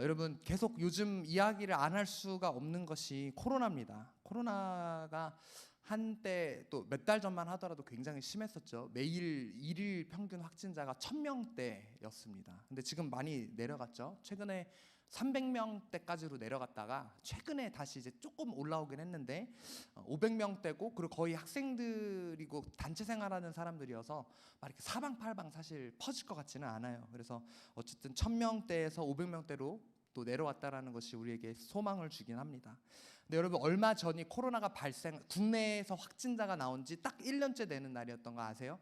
여러분 계속 요즘 이야기를 안 할 수가 없는 것이 코로나입니다. 코로나가 한때 또 몇 달 전만 하더라도 굉장히 심했었죠. 매일 일일 평균 확진자가 1000명대였습니다. 근데 지금 많이 내려갔죠. 최근에 300명대까지로 내려갔다가 최근에 다시 이제 조금 올라오긴 했는데 500명대고, 그리고 거의 학생들이고 단체 생활하는 사람들이어서 막 이렇게 사방팔방 사실 퍼질 것 같지는 않아요. 그래서 어쨌든 1000명대에서 500명대로 또 내려왔다라는 것이 우리에게 소망을 주긴 합니다. 근데 여러분, 얼마 전이 코로나가 국내에서 확진자가 나온 지 딱 1년째 되는 날이었던 거 아세요?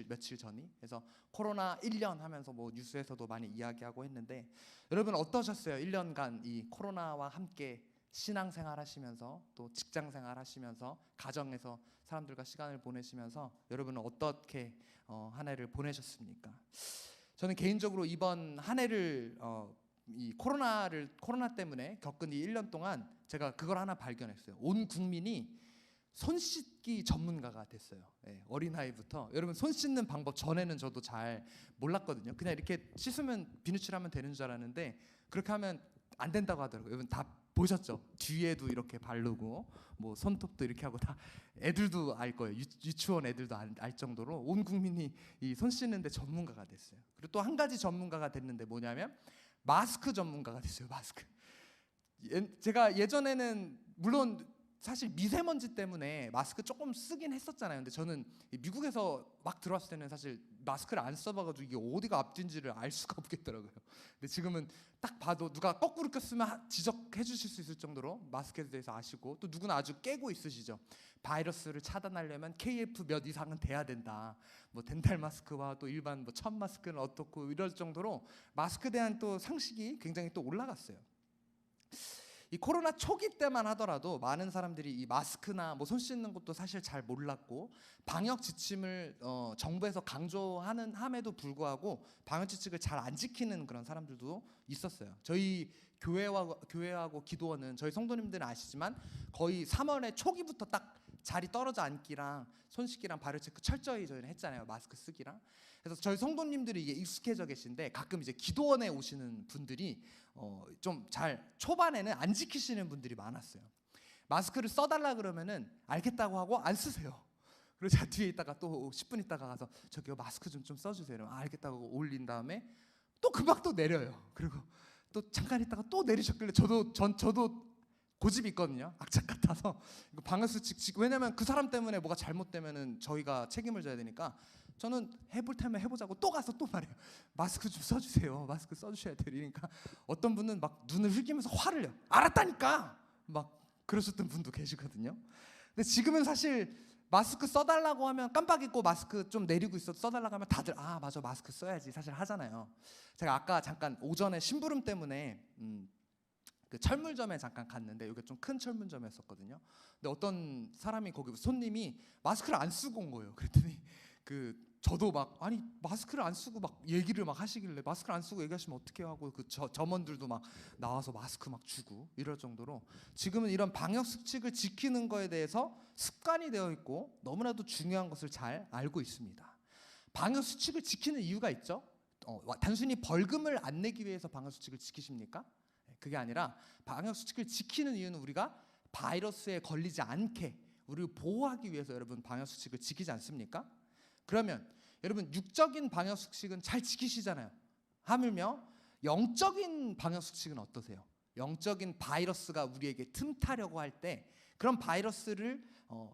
며칠 전이. 그래서 코로나 1년 하면서 뭐 뉴스에서도 많이 이야기하고 했는데, 여러분 어떠셨어요? 1년간 이 코로나와 함께 신앙생활 하시면서 또 직장생활 하시면서 가정에서 사람들과 시간을 보내시면서 여러분은 어떻게 한 해를 보내셨습니까? 저는 개인적으로 이번 한 해를 이 코로나 때문에 겪은 이 1년 동안 제가 그걸 하나 발견했어요. 온 국민이 손 씻기 전문가가 됐어요. 어린아이부터. 여러분, 손 씻는 방법 전에는 저도 잘 몰랐거든요. 그냥 이렇게 씻으면 비누칠하면 되는 줄 알았는데 그렇게 하면 안 된다고 하더라고요. 여러분 다 보셨죠? 뒤에도 이렇게 바르고 뭐 손톱도 이렇게 하고, 다 애들도 알 거예요. 유치원 애들도 알 정도로 온 국민이 이 손 씻는데 전문가가 됐어요. 그리고 또 한 가지 전문가가 됐는데 뭐냐면 마스크 전문가가 됐어요. 마스크. 제가 예전에는 물론 사실 미세먼지 때문에 마스크 조금 쓰긴 했었잖아요. 근데 저는 미국에서 막 들어왔을 때는 사실 마스크를 안 써봐가지고 이게 어디가 앞뒤인지를 알 수가 없겠더라고요. 근데 지금은 딱 봐도 누가 거꾸로 꼈으면 지적해 주실 수 있을 정도로 마스크에 대해서 아시고, 또 누구나 아주 깨고 있으시죠. 바이러스를 차단하려면 KF 몇 이상은 돼야 된다. 뭐 덴탈 마스크와 또 일반 뭐 천 마스크는 어떻고 이럴 정도로 마스크에 대한 또 상식이 굉장히 또 올라갔어요. 이 코로나 초기 때만 하더라도 많은 사람들이 이 마스크나 뭐 손 씻는 것도 사실 잘 몰랐고, 방역 지침을 정부에서 강조하는 함에도 불구하고 방역 지침을 잘 안 지키는 그런 사람들도 있었어요. 저희 교회하고 기도원은, 저희 성도님들은 아시지만 거의 3월에 초기부터 딱 자리 떨어져 앉기랑 손 씻기랑 발열 체크 철저히 저희는 했잖아요. 마스크 쓰기랑. 그래서 저희 성도님들이 이게 익숙해져 계신데, 가끔 이제 기도원에 오시는 분들이 좀 잘 초반에는 안 지키시는 분들이 많았어요. 마스크를 써달라 그러면은 알겠다고 하고 안 쓰세요. 그리고 제가 뒤에 있다가 또 10분 있다가 가서 저기요 마스크 좀 써주세요. 알겠다고 올린 다음에 또 금방 또 내려요. 그리고 또 잠깐 있다가 또 내리셨길래 저도 고집이 있거든요. 악착 같아서 방역수칙, 왜냐면 그 사람 때문에 뭐가 잘못되면은 저희가 책임을 져야 되니까 저는 해볼 테면 해보자고 또 가서 또 말해요. 마스크 좀 써주세요. 마스크 써주셔야 돼요. 그러니까 어떤 분은 막 눈을 흘기면서 화를 내요. 알았다니까! 막 그러셨던 분도 계시거든요. 근데 지금은 사실 마스크 써달라고 하면 깜빡 잊고 마스크 좀 내리고 있어도 써달라고 하면 다들 아 맞아 마스크 써야지 사실 하잖아요. 제가 아까 잠깐 오전에 심부름 때문에 그 철물점에 잠깐 갔는데, 여기 좀 큰 철물점이었었거든요. 근데 어떤 사람이, 거기 손님이 마스크를 안 쓰고 온 거예요. 그랬더니 저도 막 아니 마스크를 안 쓰고 막 얘기를 막 하시길래, 마스크를 안 쓰고 얘기하시면 어떻게 하고, 그 점원들도 막 나와서 마스크 막 주고 이럴 정도로 지금은 이런 방역 수칙을 지키는 거에 대해서 습관이 되어 있고 너무나도 중요한 것을 잘 알고 있습니다. 방역 수칙을 지키는 이유가 있죠. 단순히 벌금을 안 내기 위해서 방역 수칙을 지키십니까? 그게 아니라 방역 수칙을 지키는 이유는 우리가 바이러스에 걸리지 않게 우리를 보호하기 위해서 여러분 방역 수칙을 지키지 않습니까? 그러면 여러분 육적인 방역 수칙은 잘 지키시잖아요. 하물며 영적인 방역 수칙은 어떠세요? 영적인 바이러스가 우리에게 틈타려고 할 때 그런 바이러스를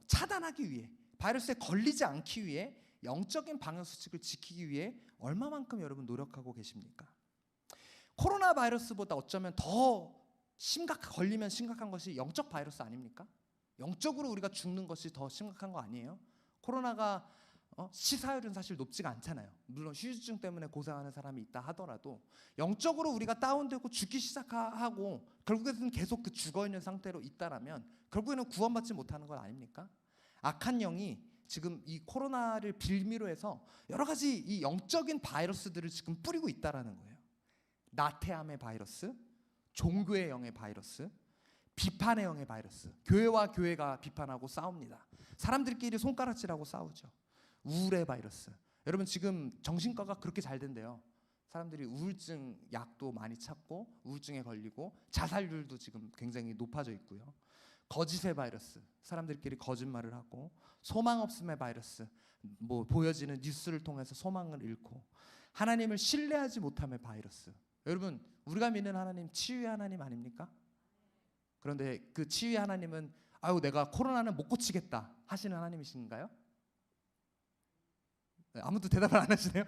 차단하기 위해, 바이러스에 걸리지 않기 위해 영적인 방역 수칙을 지키기 위해 얼마만큼 여러분 노력하고 계십니까? 코로나 바이러스보다 어쩌면 더 걸리면 심각한 것이 영적 바이러스 아닙니까? 영적으로 우리가 죽는 것이 더 심각한 거 아니에요? 코로나가 치사율은 사실 높지가 않잖아요. 물론 휴유증 때문에 고생하는 사람이 있다 하더라도 영적으로 우리가 다운되고 죽기 시작하고 결국에는 계속 그 죽어있는 상태로 있다라면 결국에는 구원받지 못하는 건 아닙니까? 악한 영이 지금 이 코로나를 빌미로 해서 여러 가지 이 영적인 바이러스들을 지금 뿌리고 있다라는 거예요. 나태함의 바이러스, 종교의 영의 바이러스, 비판의 영의 바이러스. 교회와 교회가 비판하고 싸웁니다. 사람들끼리 손가락질하고 싸우죠. 우울의 바이러스. 여러분 지금 정신과가 그렇게 잘 된대요. 사람들이 우울증 약도 많이 찾고 우울증에 걸리고 자살률도 지금 굉장히 높아져 있고요. 거짓의 바이러스, 사람들끼리 거짓말을 하고 소망 없음의 바이러스, 뭐 보여지는 뉴스를 통해서 소망을 잃고 하나님을 신뢰하지 못함의 바이러스. 여러분, 우리가 믿는 하나님 치유의 하나님 아닙니까? 그런데 그 치유의 하나님은 아유 내가 코로나는 못 고치겠다 하시는 하나님이신가요? 아무도 대답을 안 하시네요.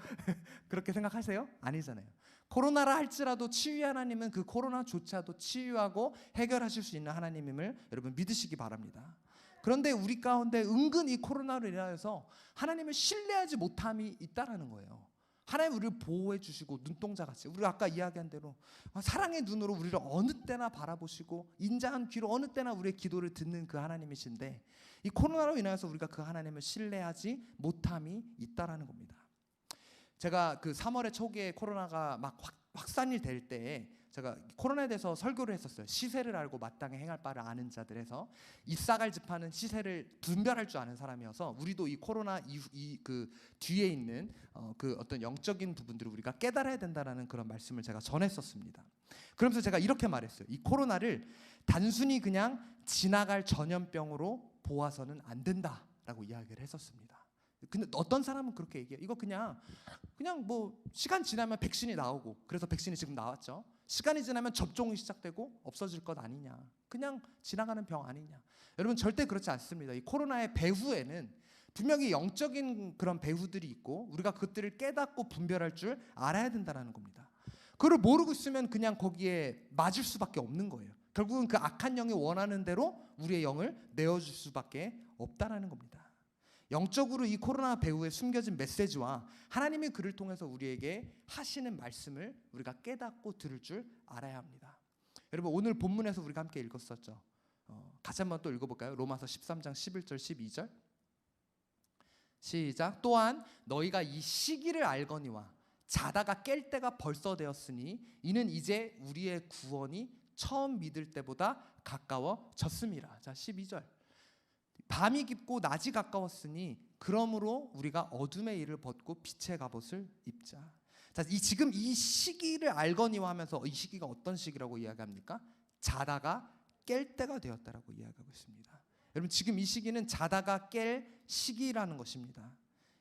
그렇게 생각하세요? 아니잖아요. 코로나라 할지라도 치유의 하나님은 그 코로나조차도 치유하고 해결하실 수 있는 하나님임을 여러분 믿으시기 바랍니다. 그런데 우리 가운데 은근 이 코로나로 인하여서 하나님을 신뢰하지 못함이 있다라는 거예요. 하나님 우리를 보호해 주시고 눈동자같이 우리가 아까 이야기한 대로 사랑의 눈으로 우리를 어느 때나 바라보시고 인자한 귀로 어느 때나 우리의 기도를 듣는 그 하나님이신데 이 코로나로 인하여서 우리가 그 하나님을 신뢰하지 못함이 있다라는 겁니다. 제가 그 3월의 초기에 코로나가 막 확산이 될 때에 제가 코로나에 대해서 설교를 했었어요. 시세를 알고 마땅히 행할 바를 아는 자들에서 잎사갈 짚하는 시세를 분별할 줄 아는 사람이어서 우리도 이 코로나 그 뒤에 있는 그 어떤 영적인 부분들을 우리가 깨달아야 된다라는 그런 말씀을 제가 전했었습니다. 그러면서 제가 이렇게 말했어요. 이 코로나를 단순히 그냥 지나갈 전염병으로 보아서는 안 된다라고 이야기를 했었습니다. 근데 어떤 사람은 그렇게 얘기해요. 이거 그냥 뭐 시간 지나면 백신이 나오고 그래서 백신이 지금 나왔죠. 시간이 지나면 접종이 시작되고 없어질 것 아니냐. 그냥 지나가는 병 아니냐. 여러분 절대 그렇지 않습니다. 이 코로나의 배후에는 분명히 영적인 그런 배후들이 있고 우리가 그것들을 깨닫고 분별할 줄 알아야 된다는 겁니다. 그걸 모르고 있으면 그냥 거기에 맞을 수밖에 없는 거예요. 결국은 그 악한 영이 원하는 대로 우리의 영을 내어줄 수밖에 없다라는 겁니다. 영적으로 이 코로나 배후에 숨겨진 메시지와 하나님이 그를 통해서 우리에게 하시는 말씀을 우리가 깨닫고 들을 줄 알아야 합니다. 여러분 오늘 본문에서 우리가 함께 읽었었죠. 같이 한번 또 읽어볼까요? 로마서 13장 11절 12절 시작. 또한 너희가 이 시기를 알거니와 자다가 깰 때가 벌써 되었으니 이는 이제 우리의 구원이 처음 믿을 때보다 가까워졌음이라. 자 12절. 밤이 깊고 낮이 가까웠으니 그러므로 우리가 어둠의 일을 벗고 빛의 갑옷을 입자. 자, 지금 이 시기를 알거니와 하면서 이 시기가 어떤 시기라고 이야기합니까? 자다가 깰 때가 되었다라고 이야기하고 있습니다. 여러분 지금 이 시기는 자다가 깰 시기라는 것입니다.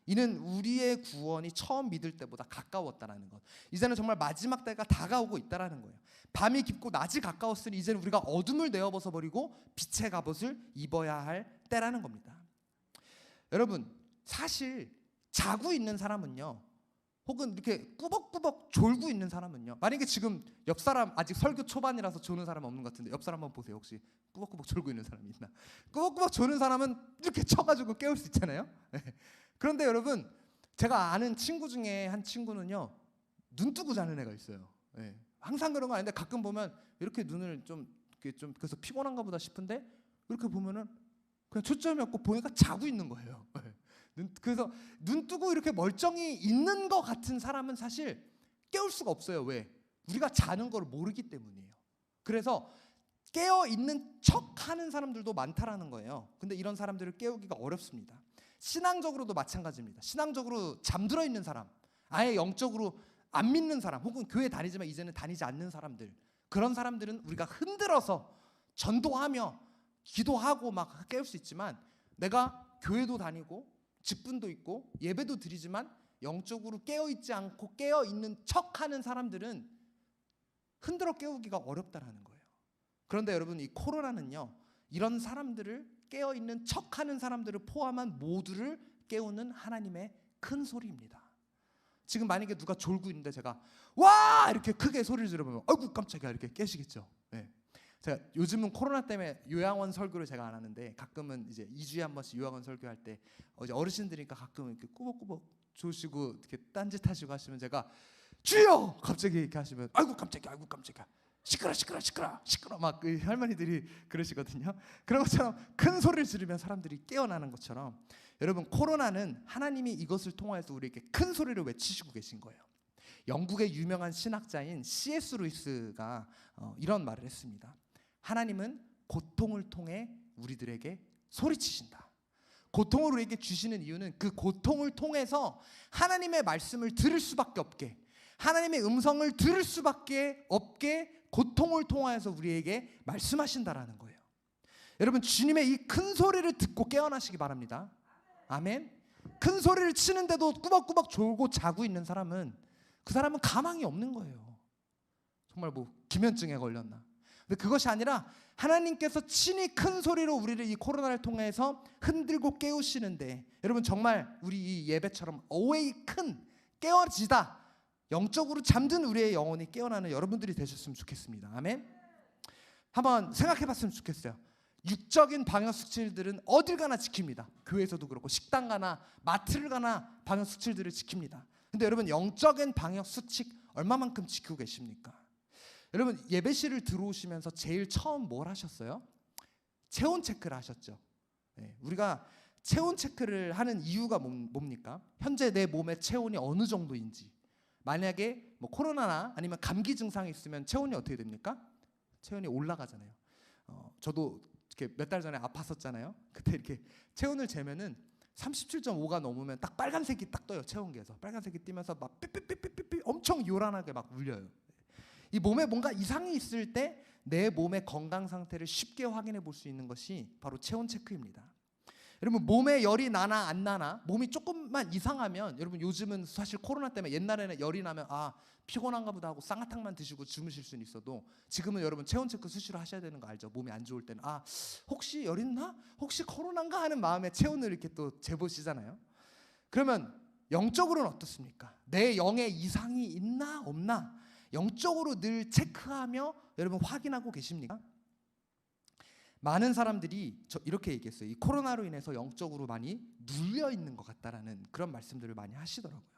이는 우리의 구원이 처음 믿을 때보다 가까웠다라는 것. 이제는 정말 마지막 때가 다가오고 있다라는 거예요. 밤이 깊고 낮이 가까웠으니 이제는 우리가 어둠을 내어벗어 버리고 빛의 갑옷을 입어야 할 때라는 겁니다. 여러분 사실 자고 있는 사람은요, 혹은 이렇게 꾸벅꾸벅 졸고 있는 사람은요, 만약에 지금 옆 사람 아직 설교 초반이라서 조는 사람 없는 것 같은데 옆 사람 한번 보세요. 혹시 꾸벅꾸벅 졸고 있는 사람이 있나? 꾸벅꾸벅 조는 사람은 이렇게 쳐가지고 깨울 수 있잖아요. 그런데 여러분 제가 아는 친구 중에 한 친구는요 눈 뜨고 자는 애가 있어요. 항상 그런 거 아닌데 가끔 보면 이렇게 눈을 좀 그래서 피곤한가 보다 싶은데 이렇게 보면은 그냥 초점이 없고 보니까 자고 있는 거예요. 그래서 눈 뜨고 이렇게 멀쩡히 있는 것 같은 사람은 사실 깨울 수가 없어요. 왜? 우리가 자는 걸 모르기 때문이에요. 그래서 깨어 있는 척하는 사람들도 많다라는 거예요. 근데 이런 사람들을 깨우기가 어렵습니다. 신앙적으로도 마찬가지입니다. 신앙적으로 잠들어 있는 사람, 아예 영적으로 안 믿는 사람, 혹은 교회 다니지만 이제는 다니지 않는 사람들, 그런 사람들은 우리가 흔들어서 전도하며 기도하고 막 깨울 수 있지만 내가 교회도 다니고 직분도 있고 예배도 드리지만 영적으로 깨어있지 않고 깨어있는 척하는 사람들은 흔들어 깨우기가 어렵다라는 거예요. 그런데 여러분 이 코로나는요 이런 사람들을 깨어있는 척하는 사람들을 포함한 모두를 깨우는 하나님의 큰 소리입니다. 지금 만약에 누가 졸고 있는데 제가 와 이렇게 크게 소리를 지르면 아이고 깜짝이야 이렇게 깨시겠죠. 제가 요즘은 코로나 때문에 요양원 설교를 제가 안 하는데 가끔은 이제 2주에 한 번씩 요양원 설교할 때 이제 어르신들이니까 가끔 이렇게 꾸벅꾸벅 조시고 이렇게 딴짓하시고 하시면 제가 주여 갑자기 이렇게 하시면 아이고 깜짝이야 시끄러 막 그 할머니들이 그러시거든요. 그런 것처럼 큰 소리를 지르면 사람들이 깨어나는 것처럼 여러분 코로나는 하나님이 이것을 통해서 우리에게 큰 소리를 외치시고 계신 거예요. 영국의 유명한 신학자인 C.S. 루이스가 이런 말을 했습니다. 하나님은 고통을 통해 우리들에게 소리치신다. 고통을 우리에게 주시는 이유는 그 고통을 통해서 하나님의 말씀을 들을 수밖에 없게, 하나님의 음성을 들을 수밖에 없게 고통을 통하여서 우리에게 말씀하신다라는 거예요. 여러분, 주님의 이 큰 소리를 듣고 깨어나시기 바랍니다. 아멘. 큰 소리를 치는데도 꾸벅꾸벅 졸고 자고 있는 사람은, 그 사람은 가망이 없는 거예요. 정말 뭐 기면증에 걸렸나. 근데 그것이 아니라 하나님께서 친히 큰 소리로 우리를 이 코로나를 통해서 흔들고 깨우시는데, 여러분 정말 우리 이 예배처럼 어웨이 큰 깨어지다, 영적으로 잠든 우리의 영혼이 깨어나는 여러분들이 되셨으면 좋겠습니다. 아멘. 한번 생각해 봤으면 좋겠어요. 육적인 방역수칙들은 어딜 가나 지킵니다. 교회에서도 그렇고 식당 가나 마트를 가나 방역수칙들을 지킵니다. 근데 여러분, 영적인 방역수칙 얼마만큼 지키고 계십니까? 여러분, 예배실을 들어오시면서 제일 처음 뭘 하셨어요? 체온 체크를 하셨죠. 네, 우리가 체온 체크를 하는 이유가 뭡니까? 현재 내 몸의 체온이 어느 정도인지. 만약에 뭐 코로나나 아니면 감기 증상이 있으면 체온이 어떻게 됩니까? 체온이 올라가잖아요. 저도 이렇게 몇 달 전에 아팠었잖아요. 그때 이렇게 체온을 재면은 37.5가 넘으면 딱 빨간색이 딱 떠요. 체온계에서 빨간색이 뜨면서 막 삐삐삐삐삐 엄청 요란하게 막 울려요. 이 몸에 뭔가 이상이 있을 때 내 몸의 건강 상태를 쉽게 확인해 볼 수 있는 것이 바로 체온 체크입니다. 여러분, 몸에 열이 나나 안 나나, 몸이 조금만 이상하면, 여러분 요즘은 사실 코로나 때문에 옛날에는 열이 나면 피곤한가 보다 하고 쌍화탕만 드시고 주무실 수는 있어도, 지금은 여러분 체온 체크 수시로 하셔야 되는 거 알죠? 몸이 안 좋을 때는 혹시 열 있나? 혹시 코로나인가 하는 마음에 체온을 이렇게 또 재보시잖아요. 그러면 영적으로는 어떻습니까? 내 영에 이상이 있나 없나 영적으로 늘 체크하며 여러분 확인하고 계십니까? 많은 사람들이 이렇게 얘기했어요. 이 코로나로 인해서 영적으로 많이 눌려 있는 것 같다라는 그런 말씀들을 많이 하시더라고요.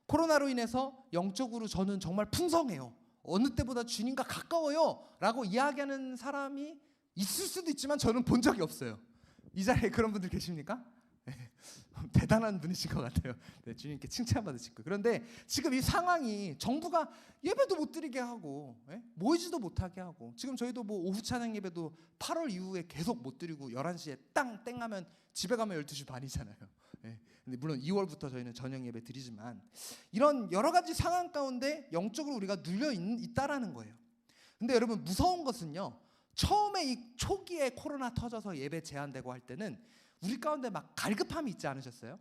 코로나로 인해서 영적으로 저는 정말 풍성해요, 어느 때보다 주님과 가까워요 라고 이야기하는 사람이 있을 수도 있지만 저는 본 적이 없어요. 이 자리에 그런 분들 계십니까? 네, 대단한 분이신 것 같아요. 네, 주님께 칭찬받으실 거예요. 그런데 지금 이 상황이 정부가 예배도 못 드리게 하고, 모이지도 못하게 하고, 지금 저희도 뭐 오후 찬양 예배도 8월 이후에 계속 못 드리고 11시에 땡 하면 집에 가면 12시 반이잖아요. 근데 물론 2월부터 저희는 저녁 예배 드리지만, 이런 여러 가지 상황 가운데 영적으로 우리가 눌려 있다라는 거예요. 근데 여러분, 무서운 것은요, 처음에 이 초기에 코로나 터져서 예배 제한되고 할 때는 우리 가운데 막 갈급함이 있지 않으셨어요?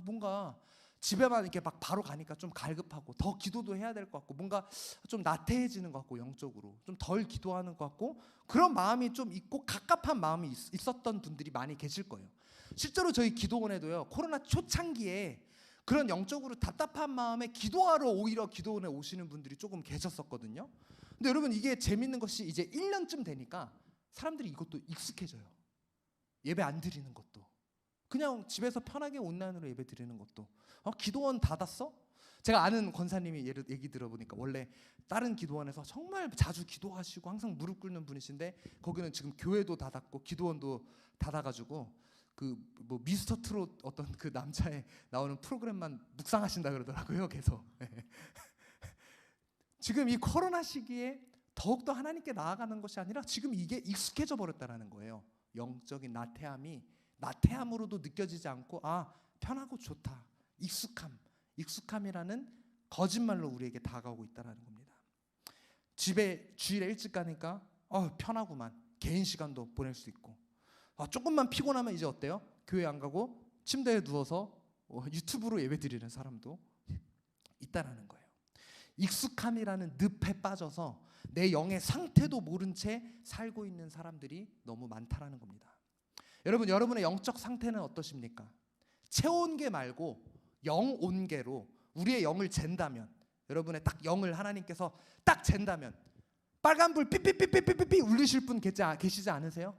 뭔가 집에만 이렇게 막 바로 가니까 좀 갈급하고, 더 기도도 해야 될 것 같고, 뭔가 좀 나태해지는 것 같고, 영적으로 좀 덜 기도하는 것 같고, 그런 마음이 좀 있고 갑갑한 마음이 있었던 분들이 많이 계실 거예요. 실제로 저희 기도원에도요, 코로나 초창기에 그런 영적으로 답답한 마음에 기도하러 오히려 기도원에 오시는 분들이 조금 계셨었거든요. 근데 여러분, 이게 재밌는 것이 이제 1년쯤 되니까 사람들이 이것도 익숙해져요. 예배 안 드리는 것도, 그냥 집에서 편하게 온라인으로 예배 드리는 것도. 기도원 닫았어? 제가 아는 권사님이 얘기 들어보니까 원래 다른 기도원에서 정말 자주 기도하시고 항상 무릎 꿇는 분이신데, 거기는 지금 교회도 닫았고 기도원도 닫아가지고 그 뭐 미스터 트롯 어떤 그 남자에 나오는 프로그램만 묵상하신다 그러더라고요. 계속. 지금 이 코로나 시기에 더욱더 하나님께 나아가는 것이 아니라 지금 이게 익숙해져 버렸다라는 거예요. 영적인 나태함으로도 느껴지지 않고, 편하고 좋다, 익숙함이라는 거짓말로 우리에게 다가오고 있다는 겁니다. 주일에 일찍 가니까 편하구만, 개인 시간도 보낼 수 있고, 조금만 피곤하면 이제 어때요? 교회 안 가고 침대에 누워서 유튜브로 예배 드리는 사람도 있다라는 거예요. 익숙함이라는 늪에 빠져서 내 영의 상태도 모른 채 살고 있는 사람들이 너무 많다라는 겁니다. 여러분, 여러분의 영적 상태는 어떠십니까? 체온계 말고 영온계로 우리의 영을 잰다면, 여러분의 딱 영을 하나님께서 딱 잰다면, 빨간불 삐삐삐삐삐삐 울리실 분 계시지 않으세요?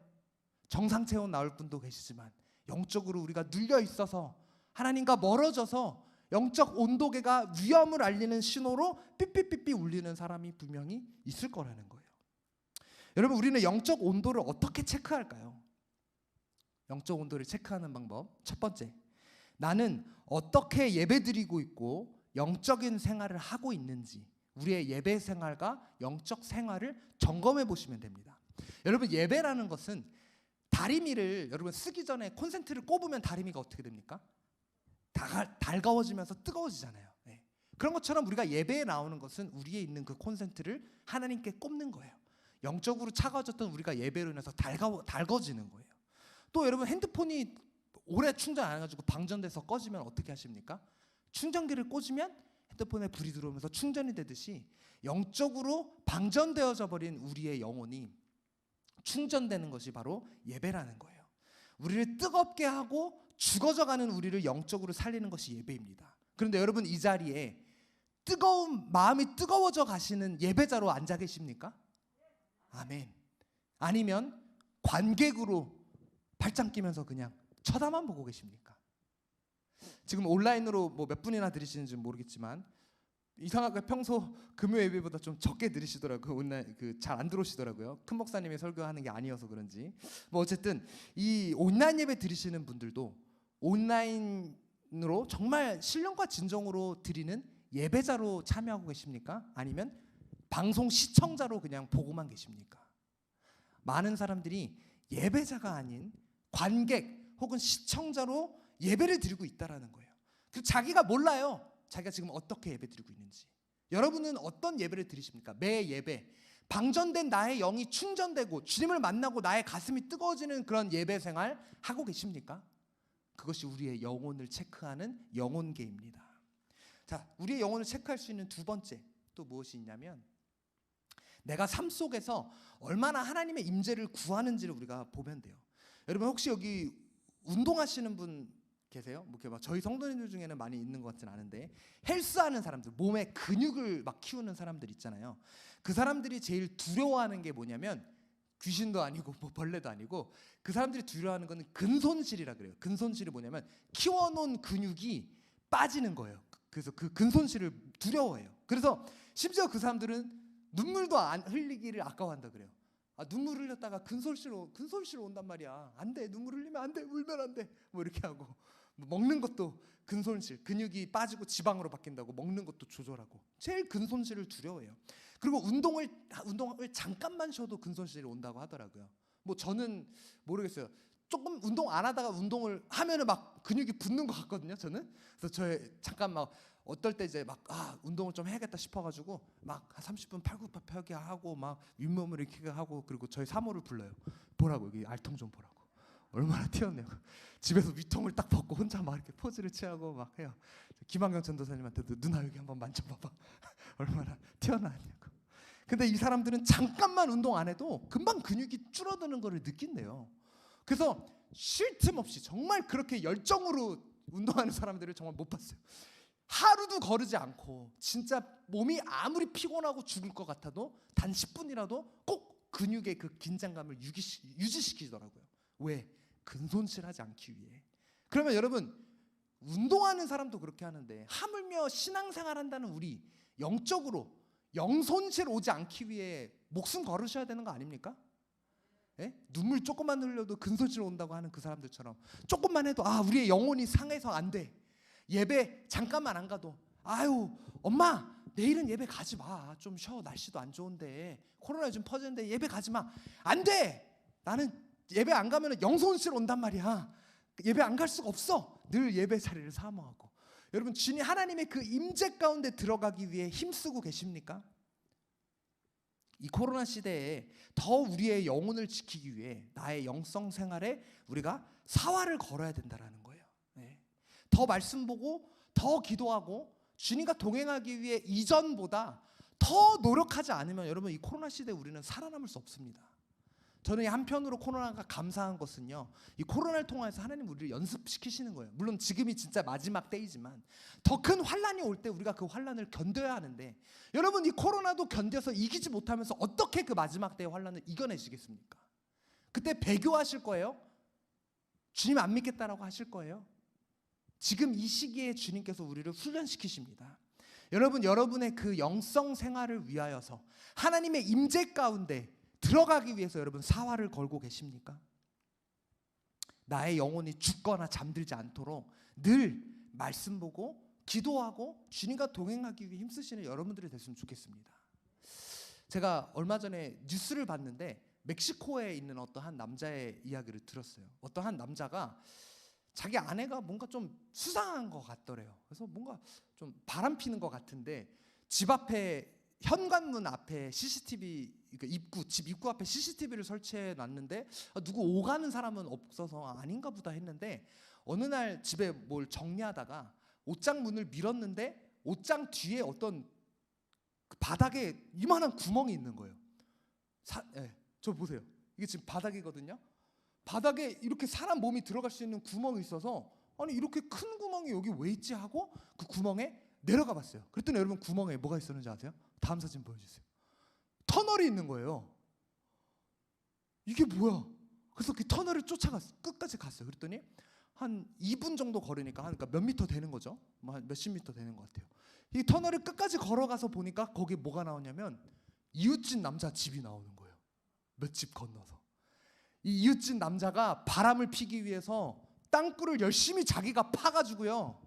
정상 체온 나올 분도 계시지만, 영적으로 우리가 눌려 있어서 하나님과 멀어져서 영적 온도계가 위험을 알리는 신호로 삐삐삐삐 울리는 사람이 분명히 있을 거라는 거예요. 여러분, 우리는 영적 온도를 어떻게 체크할까요? 영적 온도를 체크하는 방법, 첫 번째, 나는 어떻게 예배드리고 있고 영적인 생활을 하고 있는지, 우리의 예배 생활과 영적 생활을 점검해 보시면 됩니다. 여러분, 예배라는 것은 다리미를 여러분 쓰기 전에 콘센트를 꼽으면 다리미가 어떻게 됩니까? 달가워지면서 뜨거워지잖아요. 그런 것처럼 우리가 예배에 나오는 것은 우리에 있는 그 콘센트를 하나님께 꼽는 거예요. 영적으로 차가워졌던 우리가 예배로 인해서 달궈지는 거예요. 또 여러분 핸드폰이 오래 충전 안 해가지고 방전돼서 꺼지면 어떻게 하십니까? 충전기를 꽂으면 핸드폰에 불이 들어오면서 충전이 되듯이 영적으로 방전되어져 버린 우리의 영혼이 충전되는 것이 바로 예배라는 거예요. 우리를 뜨겁게 하고 죽어져가는 우리를 영적으로 살리는 것이 예배입니다. 그런데 여러분 이 자리에 마음이 뜨거워져 가시는 예배자로 앉아 계십니까? 아멘. 아니면 관객으로 발짱 끼면서 그냥 쳐다만 보고 계십니까? 지금 온라인으로 뭐 몇 분이나 들으시는지 모르겠지만 이상하게 평소 금요 예배보다 좀 적게 들으시더라고요. 온라인 잘 안 들어오시더라고요. 큰 목사님이 설교하는 게 아니어서 그런지. 뭐 어쨌든 이 온라인 예배 들으시는 분들도 온라인으로 정말 신령과 진정으로 드리는 예배자로 참여하고 계십니까? 아니면 방송 시청자로 그냥 보고만 계십니까? 많은 사람들이 예배자가 아닌 관객 혹은 시청자로 예배를 드리고 있다라는 거예요. 그리고 자기가 몰라요. 자기가 지금 어떻게 예배 드리고 있는지. 여러분은 어떤 예배를 드리십니까? 매 예배 방전된 나의 영이 충전되고 주님을 만나고 나의 가슴이 뜨거워지는 그런 예배 생활 하고 계십니까? 그것이 우리의 영혼을 체크하는 영혼계입니다. 자, 우리의 영혼을 체크할 수 있는 두 번째 또 무엇이 있냐면 내가 삶 속에서 얼마나 하나님의 임재를 구하는지를 우리가 보면 돼요. 여러분 혹시 여기 운동하시는 분 계세요? 뭐 이렇게 막 저희 성도님들 중에는 많이 있는 것 같진 않은데 헬스하는 사람들, 몸에 근육을 막 키우는 사람들 있잖아요. 그 사람들이 제일 두려워하는 게 뭐냐면 귀신도 아니고 뭐 벌레도 아니고 그 사람들이 두려워하는 거는 근손실이라 그래요. 근손실이 뭐냐면 키워놓은 근육이 빠지는 거예요. 그래서 그 근손실을 두려워해요. 그래서 심지어 그 사람들은 눈물도 안 흘리기를 아까워한다 그래요. 눈물 흘렸다가 근손실 온단 말이야. 안 돼. 눈물 흘리면 안 돼. 울면 안 돼. 뭐 이렇게 하고 먹는 것도 근손실, 근육이 빠지고 지방으로 바뀐다고 먹는 것도 조절하고 제일 근손실을 두려워해요. 그리고 운동을 잠깐만 쉬어도 근손실이 온다고 하더라고요. 뭐 저는 모르겠어요. 조금 운동 안 하다가 운동을 하면은 막 근육이 붙는 것 같거든요. 저는. 그래서 저의 잠깐 막 어떨 때 이제 막 운동을 좀 해야겠다 싶어가지고 막 한 30분 팔굽혀펴기 하고 막 윗몸을 이렇게 하고 그리고 저희 사모를 불러요. 보라고 여기 알통 좀 보라고. 얼마나 튀었냐고. 집에서 위통을 딱 벗고 혼자 막 이렇게 포즈를 취하고 막 해요. 김한경 전도사님한테도 누나 여기 한번 만져봐봐. 얼마나 튀어나왔냐고. 근데 이 사람들은 잠깐만 운동 안 해도 금방 근육이 줄어드는 거를 느낀대요. 그래서 쉴 틈 없이 정말 그렇게 열정으로 운동하는 사람들을 정말 못 봤어요. 하루도 거르지 않고 진짜 몸이 아무리 피곤하고 죽을 것 같아도 단 10분이라도 꼭 근육의 그 긴장감을 유지시키더라고요. 왜? 근손실하지 않기 위해. 그러면 여러분 운동하는 사람도 그렇게 하는데 하물며 신앙생활한다는 우리 영적으로 영손실 오지 않기 위해 목숨 걸으셔야 되는 거 아닙니까? 예? 눈물 조금만 흘려도 근손실 온다고 하는 그 사람들처럼 조금만 해도 우리의 영혼이 상해서 안 돼. 예배 잠깐만 안 가도 엄마 내일은 예배 가지 마. 좀 쉬어. 날씨도 안 좋은데 코로나 요즘 퍼지는데 예배 가지 마. 안 돼. 나는 예배 안 가면 영손실 온단 말이야. 예배 안 갈 수가 없어. 늘 예배 자리를 사모하고. 여러분 주님 하나님의 그 임재 가운데 들어가기 위해 힘쓰고 계십니까? 이 코로나 시대에 더 우리의 영혼을 지키기 위해 나의 영성 생활에 우리가 사활을 걸어야 된다라는 거예요. 네. 더 말씀 보고 더 기도하고 주님과 동행하기 위해 이전보다 더 노력하지 않으면 여러분 이 코로나 시대에 우리는 살아남을 수 없습니다. 저는 한편으로 코로나가 감사한 것은요, 이 코로나를 통해서 하나님 우리를 연습시키시는 거예요. 물론 지금이 진짜 마지막 때이지만 더 큰 환란이 올 때 우리가 그 환란을 견뎌야 하는데 여러분 이 코로나도 견뎌서 이기지 못하면서 어떻게 그 마지막 때의 환란을 이겨내시겠습니까? 그때 배교하실 거예요? 주님 안 믿겠다라고 하실 거예요? 지금 이 시기에 주님께서 우리를 훈련시키십니다. 여러분 여러분의 그 영성 생활을 위하여서 하나님의 임재 가운데 들어가기 위해서 여러분 사활을 걸고 계십니까? 나의 영혼이 죽거나 잠들지 않도록 늘 말씀 보고 기도하고 주님과 동행하기 위해 힘쓰시는 여러분들이 됐으면 좋겠습니다. 제가 얼마 전에 뉴스를 봤는데 멕시코에 있는 어떠한 남자의 이야기를 들었어요. 어떠한 남자가 자기 아내가 뭔가 좀 수상한 것 같더래요. 그래서 뭔가 좀 바람 피는 것 같은데 집 앞에 현관문 앞에 CCTV 그러니까 집 입구 앞에 CCTV를 설치해 놨는데 누구 오가는 사람은 없어서 아닌가 보다 했는데 어느 날 집에 뭘 정리하다가 옷장 문을 밀었는데 옷장 뒤에 어떤 그 바닥에 이만한 구멍이 있는 거예요. 저 보세요. 이게 지금 바닥이거든요. 바닥에 이렇게 사람 몸이 들어갈 수 있는 구멍이 있어서 아니 이렇게 큰 구멍이 여기 왜 있지 하고 그 구멍에 내려가 봤어요. 그랬더니 여러분 구멍에 뭐가 있었는지 아세요? 다음 사진 보여주세요. 터널이 있는 거예요. 이게 뭐야? 그래서 그 터널을 쫓아갔어. 끝까지 갔어요. 그랬더니 한 2분 정도 걸으니까 그러니까 몇 미터 되는 거죠. 뭐 한 몇십 미터 되는 것 같아요. 이 터널을 끝까지 걸어가서 보니까 거기에 뭐가 나오냐면 이웃집 남자 집이 나오는 거예요. 몇 집 건너서. 이 이웃집 남자가 바람을 피기 위해서 땅굴을 열심히 자기가 파가지고요.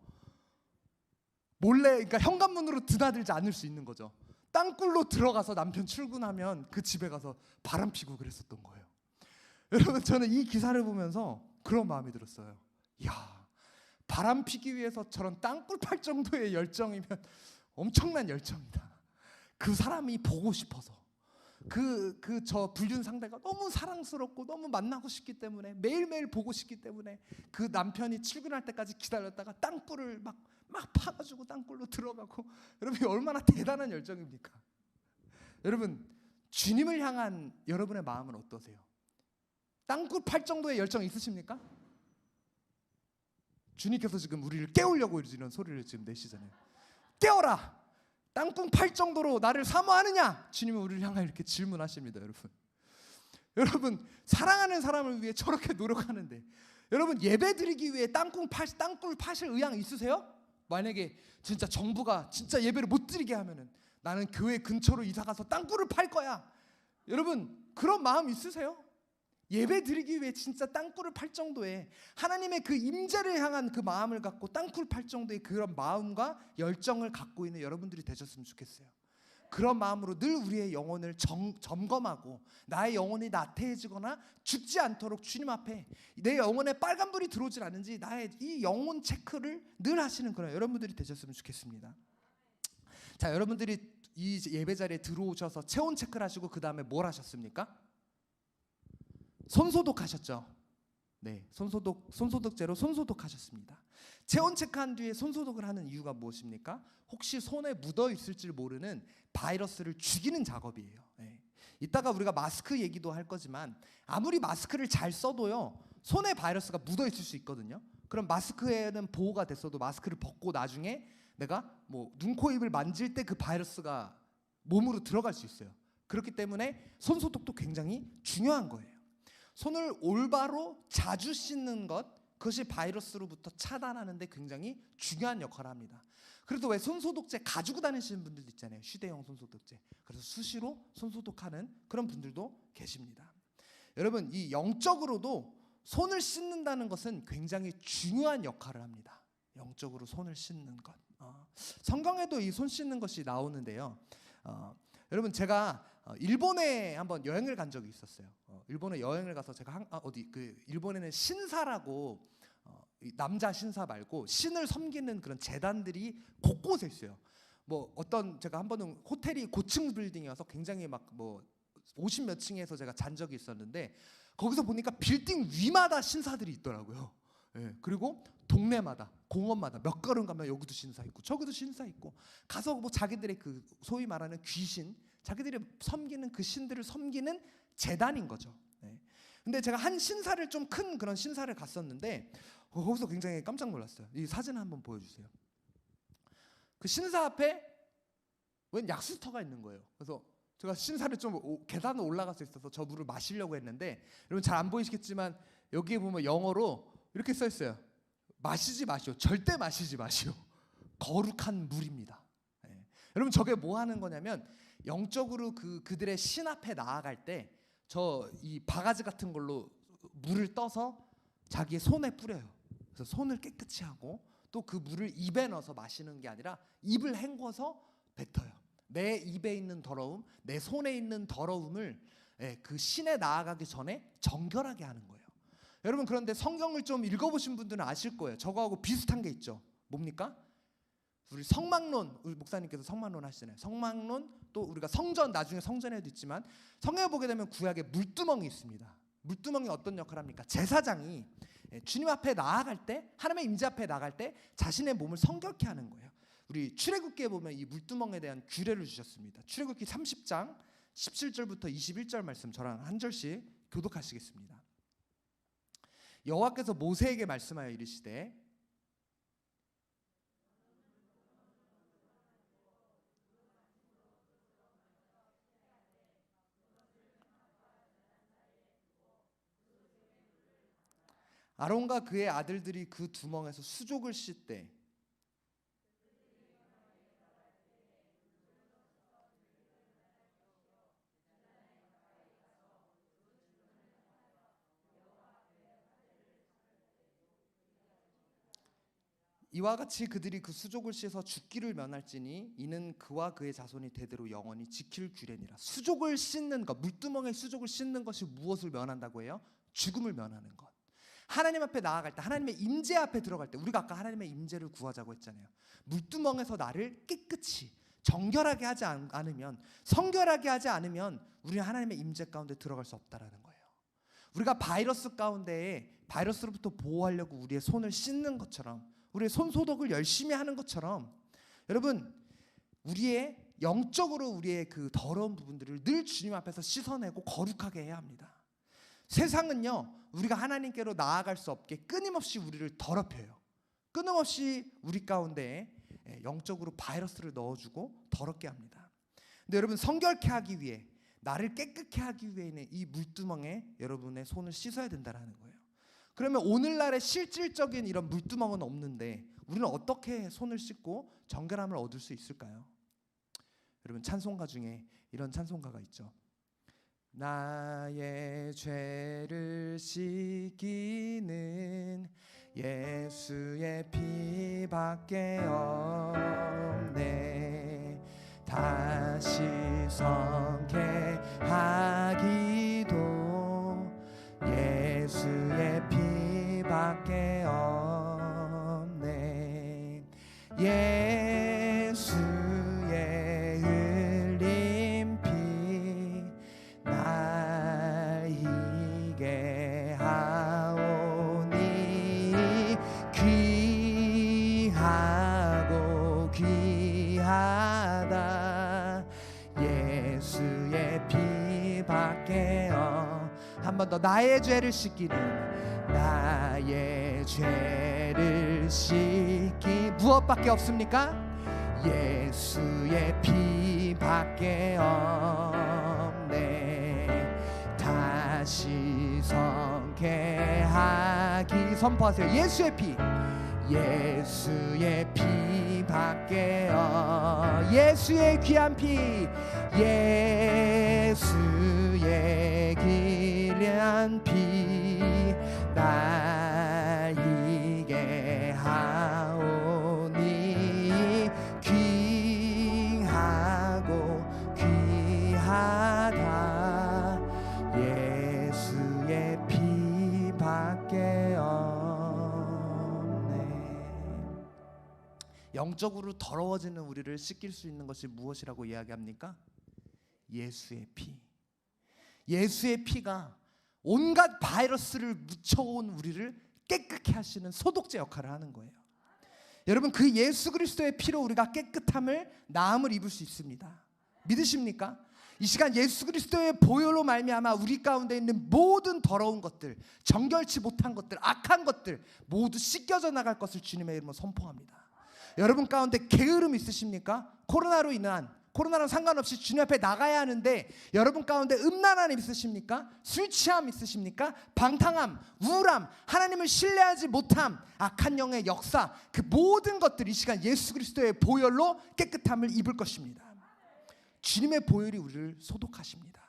몰래 그러니까 현관문으로 드나들지 않을 수 있는 거죠. 땅굴로 들어가서 남편 출근하면 그 집에 가서 바람 피고 그랬었던 거예요. 여러분 저는 이 기사를 보면서 그런 마음이 들었어요. 이야, 바람 피기 위해서 저런 땅굴 팔 정도의 열정이면 엄청난 열정이다. 그 사람이 보고 싶어서 저 불륜 상대가 너무 사랑스럽고 너무 만나고 싶기 때문에 매일매일 보고 싶기 때문에 그 남편이 출근할 때까지 기다렸다가 땅굴을 막 파가지고 땅굴로 들어가고 여러분 얼마나 대단한 열정입니까? 여러분 주님을 향한 여러분의 마음은 어떠세요? 땅굴 팔 정도의 열정 있으십니까? 주님께서 지금 우리를 깨우려고 이런 소리를 지금 내시잖아요. 깨어라! 땅굴 팔 정도로 나를 사모하느냐? 주님은 우리를 향해 이렇게 질문하십니다. 여러분 사랑하는 사람을 위해 저렇게 노력하는데 여러분 예배드리기 위해 땅굴 파실 의향 있으세요? 만약에 진짜 정부가 진짜 예배를 못 드리게 하면은 나는 교회 근처로 이사가서 땅굴을 팔 거야. 여러분 그런 마음 있으세요? 예배 드리기 위해 진짜 땅굴을 팔 정도의 하나님의 그 임재를 향한 그 마음을 갖고 땅굴 팔 정도의 그런 마음과 열정을 갖고 있는 여러분들이 되셨으면 좋겠어요. 그런 마음으로 늘 우리의 영혼을 점검하고 나의 영혼이 나태해지거나 죽지 않도록 주님 앞에 내 영혼에 빨간불이 들어오질 않는지 나의 이 영혼 체크를 늘 하시는 그런 여러분들이 되셨으면 좋겠습니다. 자, 여러분들이 이 예배 자리에 들어오셔서 체온 체크를 하시고 그 다음에 뭘 하셨습니까? 손소독하셨죠? 네, 손소독제로 손소독하셨습니다. 체온 체크한 뒤에 손소독을 하는 이유가 무엇입니까? 혹시 손에 묻어 있을지 모르는 바이러스를 죽이는 작업이에요. 네. 이따가 우리가 마스크 얘기도 할 거지만 아무리 마스크를 잘 써도요 손에 바이러스가 묻어 있을 수 있거든요. 그럼 마스크에는 보호가 됐어도 마스크를 벗고 나중에 내가 뭐 눈, 코, 입을 만질 때 그 바이러스가 몸으로 들어갈 수 있어요. 그렇기 때문에 손소독도 굉장히 중요한 거예요. 손을 올바로 자주 씻는 것, 그것이 바이러스로부터 차단하는 데 굉장히 중요한 역할을 합니다. 그래도 왜 손소독제 가지고 다니시는 분들도 있잖아요. 휴대용 손소독제. 그래서 수시로 손소독하는 그런 분들도 계십니다. 여러분 이 영적으로도 손을 씻는다는 것은 굉장히 중요한 역할을 합니다. 영적으로 손을 씻는 것. 성경에도 이 손 씻는 것이 나오는데요. 여러분 제가 일본에 한번 여행을 간 적이 있었어요. 일본에 여행을 가서 제가 일본에는 신사라고 남자 신사 말고 신을 섬기는 그런 제단들이 곳곳에 있어요. 뭐 어떤 제가 한 번은 호텔이 고층 빌딩이어서 굉장히 막 뭐 50몇 층에서 제가 잔 적이 있었는데 거기서 보니까 빌딩 위마다 신사들이 있더라고요. 예, 그리고 동네마다 공원마다 몇 걸음 가면 여기도 신사 있고 저기도 신사 있고 가서 뭐 자기들의 그 소위 말하는 귀신 자기들이 섬기는 그 신들을 섬기는 제단인 거죠. 네. 근데 제가 한 신사를 좀 큰 그런 신사를 갔었는데 거기서 굉장히 깜짝 놀랐어요. 이 사진 한번 보여주세요. 그 신사 앞에 웬 약수터가 있는 거예요. 그래서 제가 신사를 좀 계단을 올라가서 있어서 저 물을 마시려고 했는데 여러분 잘 안 보이시겠지만 여기에 보면 영어로 이렇게 써 있어요. 마시지 마시오. 절대 마시지 마시오. 거룩한 물입니다. 네. 여러분 저게 뭐 하는 거냐면 영적으로 그들의 신 앞에 나아갈 때 저 이 바가지 같은 걸로 물을 떠서 자기의 손에 뿌려요. 그래서 손을 깨끗이 하고 또 그 물을 입에 넣어서 마시는 게 아니라 입을 헹궈서 뱉어요. 내 입에 있는 더러움, 내 손에 있는 더러움을 그 신에 나아가기 전에 정결하게 하는 거예요. 여러분 그런데 성경을 좀 읽어보신 분들은 아실 거예요. 저거하고 비슷한 게 있죠. 뭡니까? 우리 성막론, 우리 목사님께서 성막론 하시잖아요. 성막론, 또 우리가 성전, 나중에 성전에도 있지만 성경에 보게 되면 구약에 물두멍이 있습니다. 물두멍이 어떤 역할을 합니까? 제사장이 주님 앞에 나아갈 때, 하나님의 임재 앞에 나갈 때 자신의 몸을 성결케 하는 거예요. 우리 출애굽기에 보면 이 물두멍에 대한 규례를 주셨습니다. 출애굽기 30장 17절부터 21절 말씀 저랑 한 절씩 교독하시겠습니다. 여호와께서 모세에게 말씀하여 이르시되 아론과 그의 아들들이 그 두멍에서 수족을 씻되 이와 같이 그들이 그 수족을 씻어 죽기를 면할지니 이는 그와 그의 자손이 대대로 영원히 지킬 규례니라. 수족을 씻는 것, 물두멍에 수족을 씻는 것이 무엇을 면한다고 해요? 죽음을 면하는 것. 하나님 앞에 나아갈 때, 하나님의 임재 앞에 들어갈 때, 우리가 아까 하나님의 임재를 구하자고 했잖아요. 물두멍에서 나를 깨끗이 정결하게 하지 않으면, 성결하게 하지 않으면 우리는 하나님의 임재 가운데 들어갈 수 없다라는 거예요. 우리가 바이러스 가운데에 바이러스로부터 보호하려고 우리의 손을 씻는 것처럼, 우리의 손 소독을 열심히 하는 것처럼, 여러분 우리의 영적으로 우리의 그 더러운 부분들을 늘 주님 앞에서 씻어내고 거룩하게 해야 합니다. 세상은요, 우리가 하나님께로 나아갈 수 없게 끊임없이 우리를 더럽혀요. 끊임없이 우리 가운데 영적으로 바이러스를 넣어주고 더럽게 합니다. 근데 여러분 성결케 하기 위해, 나를 깨끗게 하기 위해는 이 물두멍에 여러분의 손을 씻어야 된다는 거예요. 그러면 오늘날의 실질적인 이런 물두멍은 없는데 우리는 어떻게 손을 씻고 정결함을 얻을 수 있을까요? 여러분 찬송가 중에 이런 찬송가가 있죠. 나의 죄를 씻기는 예수의 피밖에 없네. 다시 성케 하기도 예수의 피밖에 없네. 예수의 흘린 피 나에게 하오니 귀하고 귀하다. 예수의 피밖에 한 번 더. 나의 죄를 씻기는, 나의 죄를 씻기 무엇밖에 없습니까? 예수의 피밖에 없네. 다시 성케 하기 선포하세요. 예수의 피, 예수의 피밖에 예수의 귀한 피, 예수의 귀한 피 나에게 하오니 귀하고 귀하다. 예수의 피밖에 없네. 영적으로 더러워지는 우리를 씻길 수 있는 것이 무엇이라고 이야기합니까? 예수의 피. 예수의 피가 온갖 바이러스를 묻혀온 우리를 깨끗게 하시는 소독제 역할을 하는 거예요. 여러분 그 예수 그리스도의 피로 우리가 깨끗함을, 나음을 입을 수 있습니다. 믿으십니까? 이 시간 예수 그리스도의 보혈로 말미암아 우리 가운데 있는 모든 더러운 것들, 정결치 못한 것들, 악한 것들 모두 씻겨져 나갈 것을 주님의 이름으로 선포합니다. 여러분 가운데 게으름 있으십니까? 코로나랑 상관없이 주님 앞에 나가야 하는데 여러분 가운데 음란함 있으십니까? 술 취함 있으십니까? 방탕함, 우울함, 하나님을 신뢰하지 못함, 악한 영의 역사, 그 모든 것들이 이 시간 예수 그리스도의 보혈로 깨끗함을 입을 것입니다. 주님의 보혈이 우리를 소독하십니다.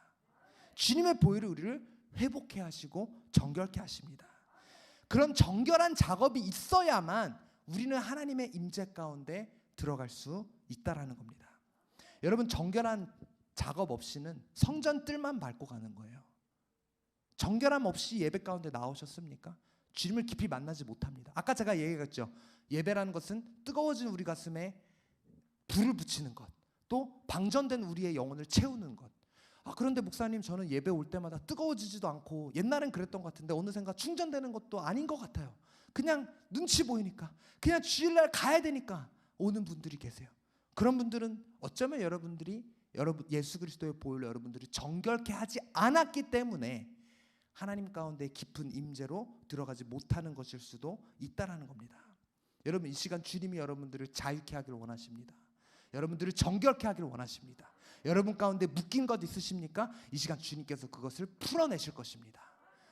주님의 보혈이 우리를 회복해 하시고 정결케 하십니다. 그런 정결한 작업이 있어야만 우리는 하나님의 임재 가운데 들어갈 수 있다라는 겁니다. 여러분 정결한 작업 없이는 성전 뜰만 밟고 가는 거예요. 정결함 없이 예배 가운데 나오셨습니까? 주님을 깊이 만나지 못합니다. 아까 제가 얘기했죠. 예배라는 것은 뜨거워진 우리 가슴에 불을 붙이는 것, 또 방전된 우리의 영혼을 채우는 것. 그런데 목사님, 저는 예배 올 때마다 뜨거워지지도 않고, 옛날엔 그랬던 것 같은데 어느샌가 충전되는 것도 아닌 것 같아요. 그냥 눈치 보이니까, 그냥 주일날 가야 되니까 오는 분들이 계세요. 그런 분들은 어쩌면 여러분들이 예수 그리스도의 보혈로 여러분들이 정결케 하지 않았기 때문에 하나님 가운데 깊은 임재로 들어가지 못하는 것일 수도 있다라는 겁니다. 여러분, 이 시간 주님이 여러분들을 자유케 하기를 원하십니다. 여러분들을 정결케 하기를 원하십니다. 여러분 가운데 묶인 것 있으십니까? 이 시간 주님께서 그것을 풀어내실 것입니다.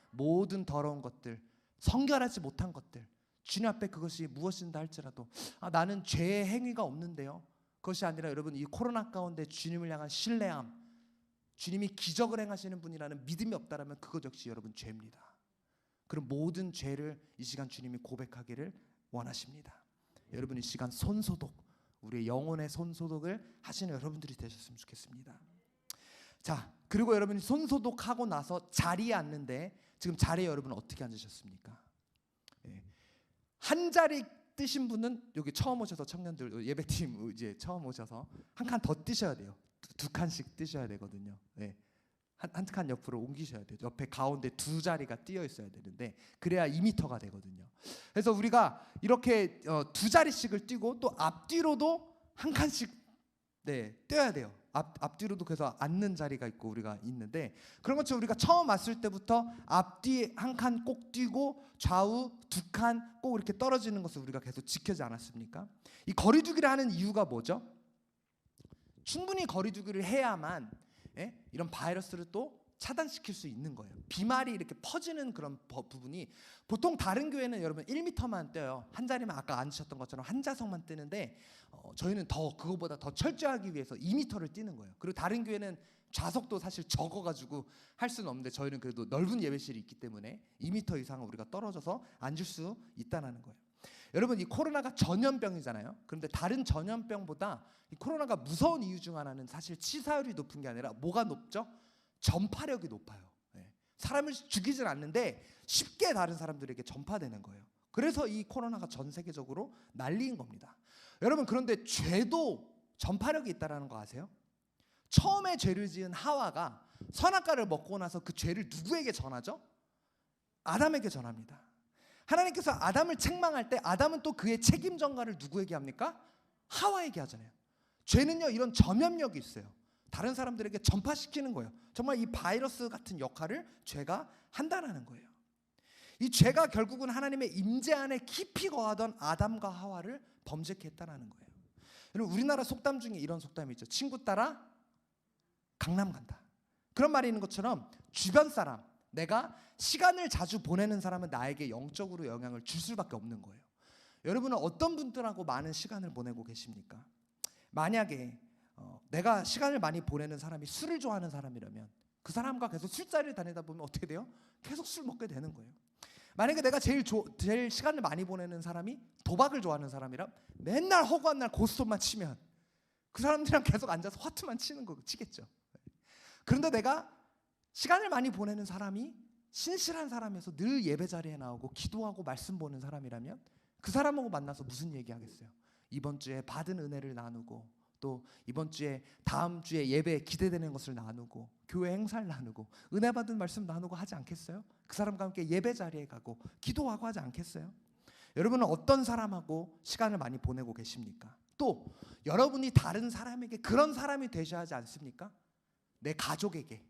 모든 더러운 것들, 성결하지 못한 것들, 주님 앞에 그것이 무엇인가 할지라도 나는 죄의 행위가 없는데요, 그것이 아니라 여러분, 이 코로나 가운데 주님을 향한 신뢰함, 주님이 기적을 행하시는 분이라는 믿음이 없다라면 그것 역시 여러분 죄입니다. 그럼 모든 죄를 이 시간 주님이 고백하기를 원하십니다. 여러분, 이 시간 손소독, 우리의 영혼의 손소독을 하시는 여러분들이 되셨으면 좋겠습니다. 자, 그리고 여러분이 손소독하고 나서 자리에 앉는데, 지금 자리에 여러분 어떻게 앉으셨습니까? 한 자리 뜨신 분은 여기 처음 오셔서, 청년들 예배팀 이제 처음 오셔서 한 칸 더 뜨셔야 돼요. 두 칸씩 뜨셔야 되거든요. 한 칸 옆으로 옮기셔야 돼요. 옆에 가운데 두 자리가 띄어 있어야 되는데, 그래야 2m가 되거든요. 그래서 우리가 이렇게 두 자리씩을 뛰고, 또 앞뒤로도 한 칸씩 떼야 돼요. 앞뒤로도. 그래서 앉는 자리가 있고 우리가 있는데, 그런 것처럼 우리가 처음 왔을 때부터 앞뒤 한 칸 꼭 뛰고 좌우 두 칸 꼭 이렇게 떨어지는 것을 우리가 계속 지켜지 않았습니까? 이 거리두기를 하는 이유가 뭐죠? 충분히 거리두기를 해야만 이런 바이러스를 또 차단시킬 수 있는 거예요. 비말이 이렇게 퍼지는 그런 부분이, 보통 다른 교회는 여러분 1m만 떼요. 한 자리만 아까 앉으셨던 것처럼 한 좌석만 뜨는데, 저희는 그거보다 더 철저하기 위해서 2m를 뛰는 거예요. 그리고 다른 교회는 좌석도 사실 적어가지고 할 수는 없는데, 저희는 그래도 넓은 예배실이 있기 때문에 2m 이상은 우리가 떨어져서 앉을 수 있다는 거예요. 여러분, 이 코로나가 전염병이잖아요. 그런데 다른 전염병보다 이 코로나가 무서운 이유 중 하나는 사실 치사율이 높은 게 아니라 뭐가 높죠? 전파력이 높아요. 사람을 죽이진 않는데 쉽게 다른 사람들에게 전파되는 거예요. 그래서 이 코로나가 전 세계적으로 난리인 겁니다. 여러분, 그런데 죄도 전파력이 있다는 거 아세요? 처음에 죄를 지은 하와가 선악과를 먹고 나서 그 죄를 누구에게 전하죠? 아담에게 전합니다. 하나님께서 아담을 책망할 때 아담은 또 그의 책임 전가를 누구에게 합니까? 하와에게 하잖아요. 죄는요, 이런 전염력이 있어요. 다른 사람들에게 전파시키는 거예요. 정말 이 바이러스 같은 역할을 죄가 한다는 거예요. 이 죄가 결국은 하나님의 임재 안에 깊이 거하던 아담과 하와를 범죄케 했다는 거예요. 여러분, 우리나라 속담 중에 이런 속담이 있죠. 친구 따라 강남 간다. 그런 말이 있는 것처럼 주변 사람, 내가 시간을 자주 보내는 사람은 나에게 영적으로 영향을 줄 수밖에 없는 거예요. 여러분은 어떤 분들하고 많은 시간을 보내고 계십니까? 만약에 내가 시간을 많이 보내는 사람이 술을 좋아하는 사람이라면 그 사람과 계속 술자리를 다니다 보면 어떻게 돼요? 계속 술 먹게 되는 거예요. 만약에 내가 제일 시간을 많이 보내는 사람이 도박을 좋아하는 사람이라 맨날 허구한 날 고스톱만 치면 그 사람들이랑 계속 앉아서 화투만 치겠죠. 그런데 내가 시간을 많이 보내는 사람이 신실한 사람에서 늘 예배 자리에 나오고 기도하고 말씀 보는 사람이라면 그 사람하고 만나서 무슨 얘기하겠어요? 이번 주에 받은 은혜를 나누고, 또 이번 주에 다음 주에 예배에 기대되는 것을 나누고, 교회 행사를 나누고, 은혜 받은 말씀 나누고 하지 않겠어요? 그 사람과 함께 예배 자리에 가고 기도하고 하지 않겠어요? 여러분은 어떤 사람하고 시간을 많이 보내고 계십니까? 또 여러분이 다른 사람에게 그런 사람이 되셔야 하지 않습니까? 내 가족에게,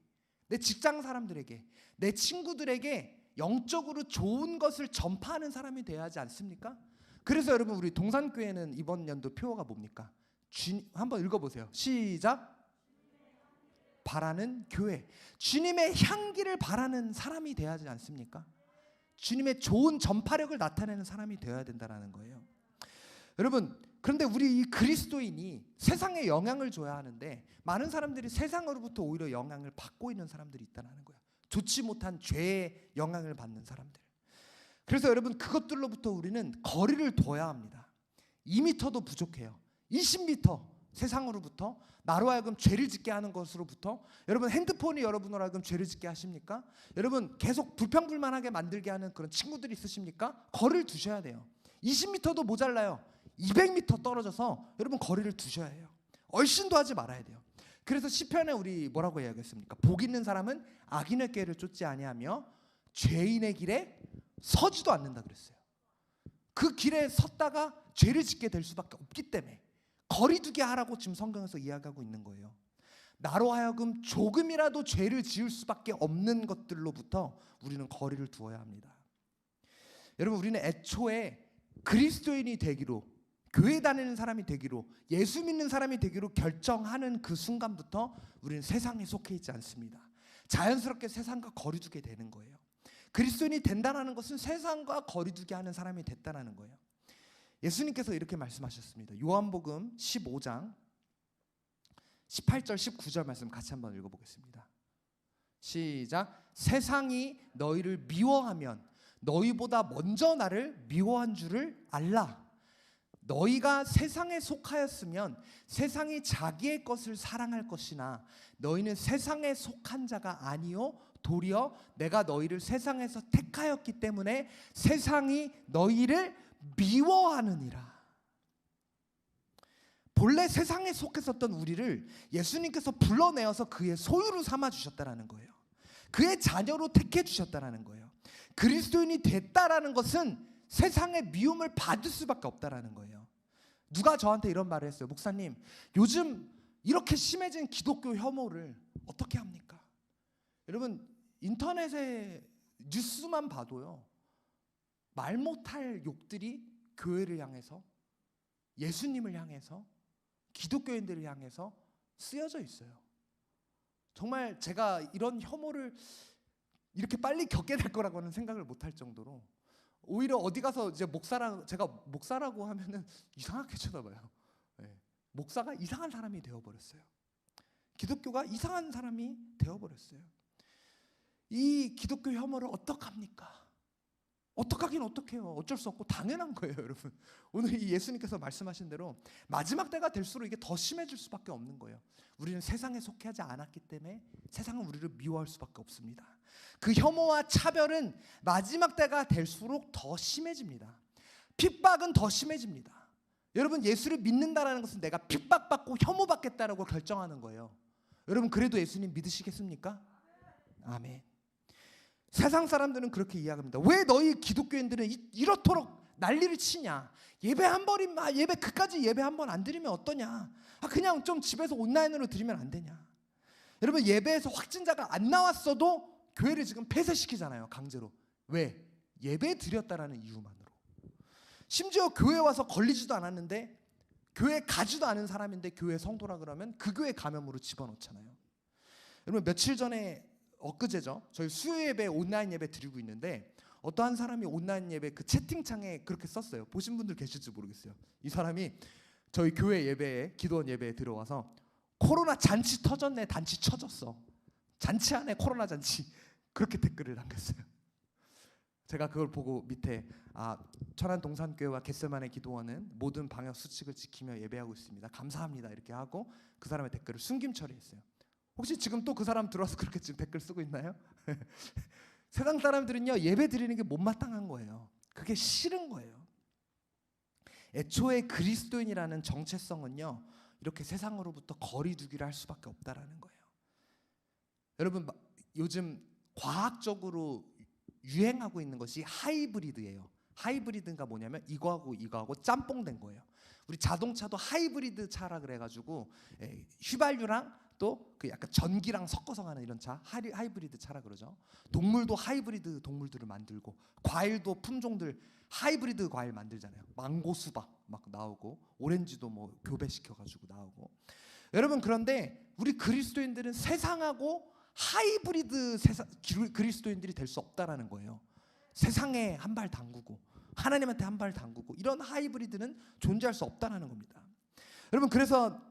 내 직장 사람들에게, 내 친구들에게 영적으로 좋은 것을 전파하는 사람이 되어야 하지 않습니까? 그래서 여러분, 우리 동산교회는 이번 연도 표어가 뭡니까? 한번 읽어보세요. 시작. 바라는 교회. 주님의 향기를 바라는 사람이 되어야 하지 않습니까? 주님의 좋은 전파력을 나타내는 사람이 되어야 된다는 거예요. 여러분, 그런데 우리 이 그리스도인이 세상에 영향을 줘야 하는데 많은 사람들이 세상으로부터 오히려 영향을 받고 있는 사람들이 있다는 거예요. 좋지 못한 죄의 영향을 받는 사람들. 그래서 여러분, 그것들로부터 우리는 거리를 둬야 합니다. 2m도 부족해요. 20m, 세상으로부터, 나로 하여금 죄를 짓게 하는 것으로부터. 여러분, 핸드폰이 여러분으로 하여금 죄를 짓게 하십니까? 여러분, 계속 불평불만하게 만들게 하는 그런 친구들이 있으십니까? 거리를 두셔야 돼요. 20m도 모자라요. 200m 떨어져서 여러분 거리를 두셔야 해요. 얼씬도 하지 말아야 돼요. 그래서 시편에 우리 뭐라고 이야기했습니까? 복 있는 사람은 악인의 꾀를 쫓지 아니하며 죄인의 길에 서지도 않는다 그랬어요. 그 길에 섰다가 죄를 짓게 될 수밖에 없기 때문에 거리두기 하라고 지금 성경에서 이야기하고 있는 거예요. 나로 하여금 조금이라도 죄를 지을 수밖에 없는 것들로부터 우리는 거리를 두어야 합니다. 여러분, 우리는 애초에 그리스도인이 되기로, 교회 다니는 사람이 되기로, 예수 믿는 사람이 되기로 결정하는 그 순간부터 우리는 세상에 속해 있지 않습니다. 자연스럽게 세상과 거리두게 되는 거예요. 그리스도인이 된다는 것은 세상과 거리두게 하는 사람이 됐다는 거예요. 예수님께서 이렇게 말씀하셨습니다. 요한복음 15장 18절 19절 말씀 같이 한번 읽어보겠습니다. 시작. 세상이 너희를 미워하면 너희보다 먼저 나를 미워한 줄을 알라. 너희가 세상에 속하였으면 세상이 자기의 것을 사랑할 것이나 너희는 세상에 속한 자가 아니요 도리어 내가 너희를 세상에서 택하였기 때문에 세상이 너희를 미워하느니라. 본래 세상에 속했었던 우리를 예수님께서 불러내어서 그의 소유로 삼아 주셨다라는 거예요. 그의 자녀로 택해 주셨다라는 거예요. 그리스도인이 됐다라는 것은 세상의 미움을 받을 수밖에 없다라는 거예요. 누가 저한테 이런 말을 했어요. 목사님, 요즘 이렇게 심해진 기독교 혐오를 어떻게 합니까? 여러분, 인터넷에 뉴스만 봐도요, 말 못할 욕들이 교회를 향해서, 예수님을 향해서, 기독교인들을 향해서 쓰여져 있어요. 정말 제가 이런 혐오를 이렇게 빨리 겪게 될 거라고는 생각을 못할 정도로, 오히려 어디 가서 이제 제가 목사라고 하면은 이상하게 쳐다봐요. 네. 목사가 이상한 사람이 되어버렸어요. 기독교가 이상한 사람이 되어버렸어요. 이 기독교 혐오를 어떡합니까? 어떡하긴 어떡해요. 어쩔 수 없고 당연한 거예요, 여러분. 오늘 이 예수님께서 말씀하신 대로 마지막 때가 될수록 이게 더 심해질 수밖에 없는 거예요. 우리는 세상에 속해 하지 않았기 때문에 세상은 우리를 미워할 수밖에 없습니다. 그 혐오와 차별은 마지막 때가 될수록 더 심해집니다. 핍박은 더 심해집니다. 여러분, 예수를 믿는다라는 것은 내가 핍박받고 혐오받겠다라고 결정하는 거예요. 여러분, 그래도 예수님 믿으시겠습니까? 아멘. 세상 사람들은 그렇게 이야기합니다. 왜 너희 기독교인들은 이렇도록 난리를 치냐? 예배 한 번이면, 예배 그까지 예배 한 번 안 드리면 어떠냐? 그냥 좀 집에서 온라인으로 드리면 안 되냐? 여러분, 예배에서 확진자가 안 나왔어도 교회를 지금 폐쇄시키잖아요, 강제로. 왜? 예배 드렸다라는 이유만으로. 심지어 교회 와서 걸리지도 않았는데, 교회 가지도 않은 사람인데 교회 성도라 그러면 그 교회 감염으로 집어넣잖아요. 여러분, 며칠 전에 엊그제죠, 저희 수요 예배, 온라인 예배 드리고 있는데 어떠한 사람이 온라인 예배 그 채팅창에 그렇게 썼어요. 보신 분들 계실지 모르겠어요. 이 사람이 저희 교회 예배에, 기도원 예배에 들어와서 코로나 잔치 터졌네, 잔치 쳐졌어, 잔치 안에 코로나 잔치, 그렇게 댓글을 남겼어요. 제가 그걸 보고 밑에 천안 동산교회와 겟세마네 기도원은 모든 방역 수칙을 지키며 예배하고 있습니다. 감사합니다, 이렇게 하고 그 사람의 댓글을 숨김 처리했어요. 혹시 지금 또 그 사람 들어와서 그렇게 지금 댓글 쓰고 있나요? 세상 사람들은요, 예배 드리는 게 못마땅한 거예요. 그게 싫은 거예요. 애초에 그리스도인이라는 정체성은요, 이렇게 세상으로부터 거리두기를 할 수밖에 없다라는 거예요. 여러분, 요즘 과학적으로 유행하고 있는 것이 하이브리드예요. 하이브리드가 뭐냐면 이거하고 짬뽕된 거예요. 우리 자동차도 하이브리드 차라 그래가지고 휘발유랑 또 그 약간 전기랑 섞어서 가는 이런 차, 하이브리드 차라 그러죠. 동물도 하이브리드 동물들을 만들고, 과일도 품종들 하이브리드 과일 만들잖아요. 망고 수박 막 나오고, 오렌지도 뭐 교배시켜가지고 나오고. 여러분, 그런데 우리 그리스도인들은 세상하고 하이브리드 그리스도인들이 될 수 없다라는 거예요. 세상에 한 발 담그고 하나님한테 한 발 담그고, 이런 하이브리드는 존재할 수 없다라는 겁니다. 여러분, 그래서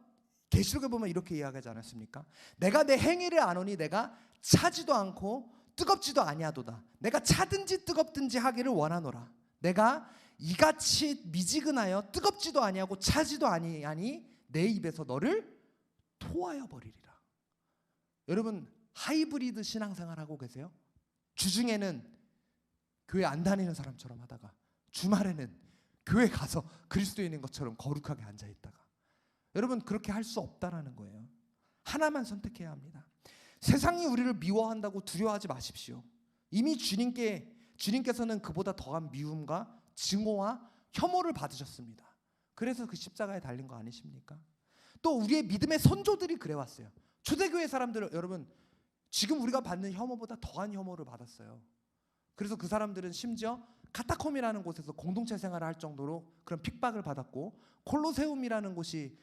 계시록에 보면 이렇게 이야기하지 않았습니까? 내가 내 행위를 아노니 내가 차지도 않고 뜨겁지도 아니하도다. 내가 차든지 뜨겁든지 하기를 원하노라. 내가 이같이 미지근하여 뜨겁지도 아니하고 차지도 아니하니 내 입에서 너를 토하여 버리리라. 여러분 하이브리드 신앙생활 하고 계세요? 주중에는 교회 안 다니는 사람처럼 하다가 주말에는 교회 가서 그리스도인인 것처럼 거룩하게 앉아있다가, 여러분 그렇게 할 수 없다라는 거예요. 하나만 선택해야 합니다. 세상이 우리를 미워한다고 두려워하지 마십시오. 이미 주님께서는 그보다 더한 미움과 증오와 혐오를 받으셨습니다. 그래서 그 십자가에 달린 거 아니십니까? 또 우리의 믿음의 선조들이 그래왔어요. 초대교회 사람들, 여러분 지금 우리가 받는 혐오보다 더한 혐오를 받았어요. 그래서 그 사람들은 심지어 카타콤이라는 곳에서 공동체 생활을 할 정도로 그런 핍박을 받았고, 콜로세움이라는 곳이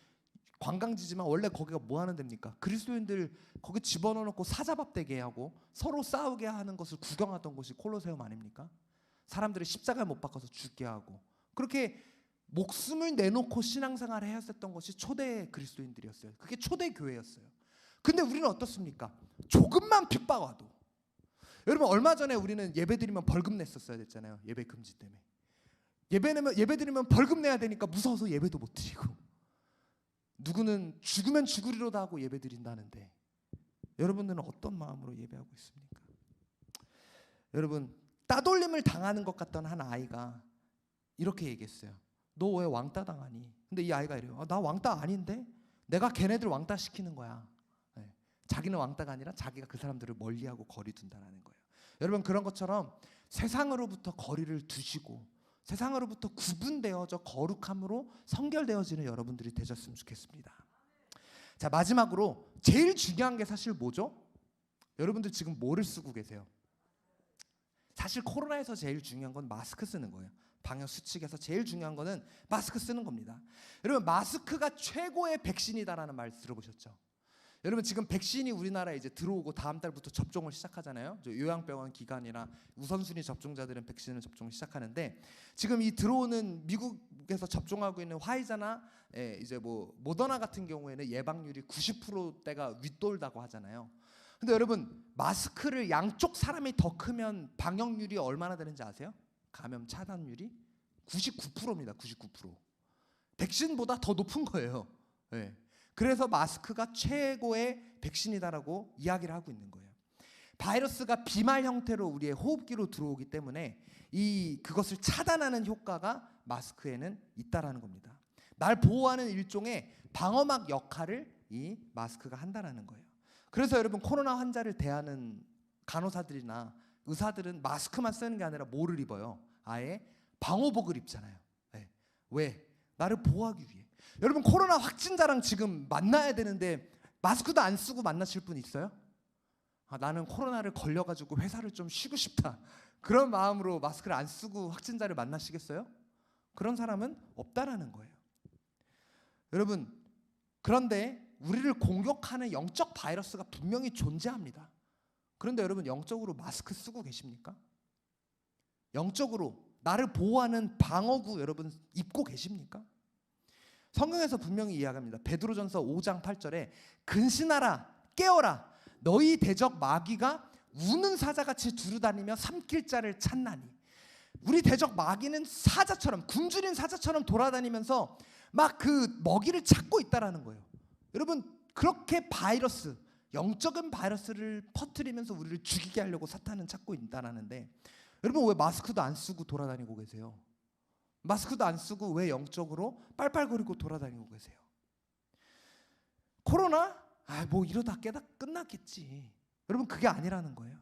관광지지만 원래 거기가 뭐 하는 데입니까? 그리스도인들 거기 집어넣어놓고 사자밥되게 하고 서로 싸우게 하는 것을 구경하던 곳이 콜로세움 아닙니까? 사람들이 십자가에 못 박아서 죽게 하고, 그렇게 목숨을 내놓고 신앙생활을 해왔었던 것이 초대 그리스도인들이었어요. 그게 초대 교회였어요. 근데 우리는 어떻습니까? 조금만 핍박 와도, 여러분 얼마 전에 우리는 예배드리면 벌금 냈었어야 됐잖아요. 예배 금지 때문에. 예배드리면 벌금 내야 되니까 무서워서 예배도 못 드리고, 누구는 죽으면 죽으리로다 하고 예배드린다는데 여러분들은 어떤 마음으로 예배하고 있습니까? 여러분 따돌림을 당하는 것 같던 한 아이가 이렇게 얘기했어요. 너 왜 왕따 당하니? 근데 이 아이가 이래요. 나 왕따 아닌데? 내가 걔네들 왕따 시키는 거야. 네. 자기는 왕따가 아니라 자기가 그 사람들을 멀리하고 거리 둔다는 거예요. 여러분 그런 것처럼 세상으로부터 거리를 두시고 세상으로부터 구분되어져 거룩함으로 성결되어지는 여러분들이 되셨으면 좋겠습니다. 자, 마지막으로 제일 중요한 게 사실 뭐죠? 여러분들 지금 뭐를 쓰고 계세요? 사실 코로나에서 제일 중요한 건 마스크 쓰는 거예요. 방역 수칙에서 제일 중요한 거는 마스크 쓰는 겁니다. 여러분 마스크가 최고의 백신이다라는 말 들어보셨죠? 여러분 지금 백신이 우리나라에 이제 들어오고 다음 달부터 접종을 시작하잖아요. 요양병원 기관이나 우선순위 접종자들은 백신을 접종을 시작하는데, 지금 이 들어오는 미국에서 접종하고 있는 화이자나 이제 뭐 모더나 같은 경우에는 예방률이 90%대가 윗돌다고 하잖아요. 근데 여러분 마스크를 양쪽 사람이 더 크면 방역률이 얼마나 되는지 아세요? 감염 차단율이 99%입니다. 99%. 백신보다 더 높은 거예요. 네. 그래서 마스크가 최고의 백신이다라고 이야기를 하고 있는 거예요. 바이러스가 비말 형태로 우리의 호흡기로 들어오기 때문에 그것을 차단하는 효과가 마스크에는 있다라는 겁니다. 날 보호하는 일종의 방어막 역할을 이 마스크가 한다라는 거예요. 그래서 여러분 코로나 환자를 대하는 간호사들이나 의사들은 마스크만 쓰는 게 아니라 뭐를 입어요? 아예 방호복을 입잖아요. 네. 왜? 나를 보호하기 위해. 여러분 코로나 확진자랑 지금 만나야 되는데 마스크도 안 쓰고 만나실 분 있어요? 나는 코로나를 걸려가지고 회사를 좀 쉬고 싶다, 그런 마음으로 마스크를 안 쓰고 확진자를 만나시겠어요? 그런 사람은 없다라는 거예요. 여러분 그런데 우리를 공격하는 영적 바이러스가 분명히 존재합니다. 그런데 여러분 영적으로 마스크 쓰고 계십니까? 영적으로 나를 보호하는 방어구 여러분 입고 계십니까? 성경에서 분명히 이야기합니다. 베드로전서 5장 8절에 근신하라 깨어라 너희 대적 마귀가 우는 사자같이 두루다니며 삼킬 자를 찾나니. 우리 대적 마귀는 사자처럼, 굶주린 사자처럼 돌아다니면서 막 그 먹이를 찾고 있다라는 거예요. 여러분 그렇게 바이러스, 영적인 바이러스를 퍼뜨리면서 우리를 죽이게 하려고 사탄은 찾고 있다라는데, 여러분 왜 마스크도 안 쓰고 돌아다니고 계세요? 마스크도 안 쓰고 왜 영적으로 빨빨거리고 돌아다니고 계세요? 코로나? 뭐 이러다 끝났겠지. 여러분 그게 아니라는 거예요.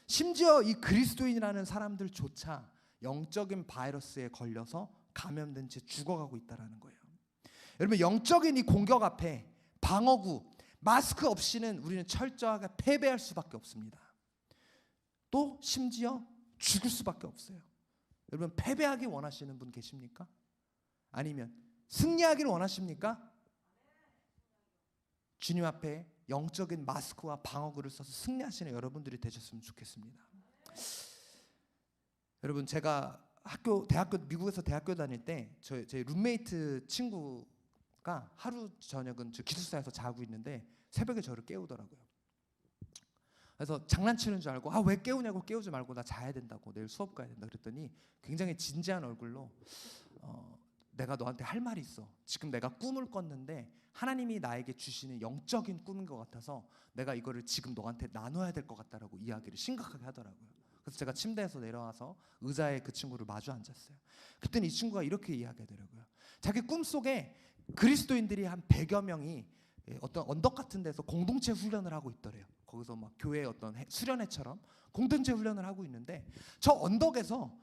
심지어 이 그리스도인이라는 사람들조차 영적인 바이러스에 걸려서 감염된 채 죽어가고 있다는 거예요. 여러분 영적인 이 공격 앞에 방어구, 마스크 없이는 우리는 철저하게 패배할 수밖에 없습니다. 또 심지어 죽을 수밖에 없어요. 여러분 패배하기 원하시는 분 계십니까? 아니면 승리하기를 원하십니까? 주님 앞에 영적인 마스크와 방어구를 써서 승리하시는 여러분들이 되셨으면 좋겠습니다. 여러분 제가 미국에서 대학교 다닐 때 제 룸메이트 친구가 하루 저녁은 저 기숙사에서 자고 있는데 새벽에 저를 깨우더라고요. 그래서 장난치는 줄 알고 왜 깨우냐고, 깨우지 말고 나 자야 된다고, 내일 수업 가야 된다 그랬더니 굉장히 진지한 얼굴로 내가 너한테 할 말이 있어. 지금 내가 꿈을 꿨는데 하나님이 나에게 주시는 영적인 꿈인 것 같아서 내가 이거를 지금 너한테 나눠야 될 것 같다라고 이야기를 심각하게 하더라고요. 그래서 제가 침대에서 내려와서 의자에 그 친구를 마주 앉았어요. 그때는 이 친구가 이렇게 이야기하더라고요. 자기 꿈속에 그리스도인들이 한 100여 명이 어떤 언덕 같은 데서 공동체 훈련을 하고 있더래요. 거기서 막 교회 어떤 수련회처럼 공동체 훈련을 하고 있는데 저 언덕에서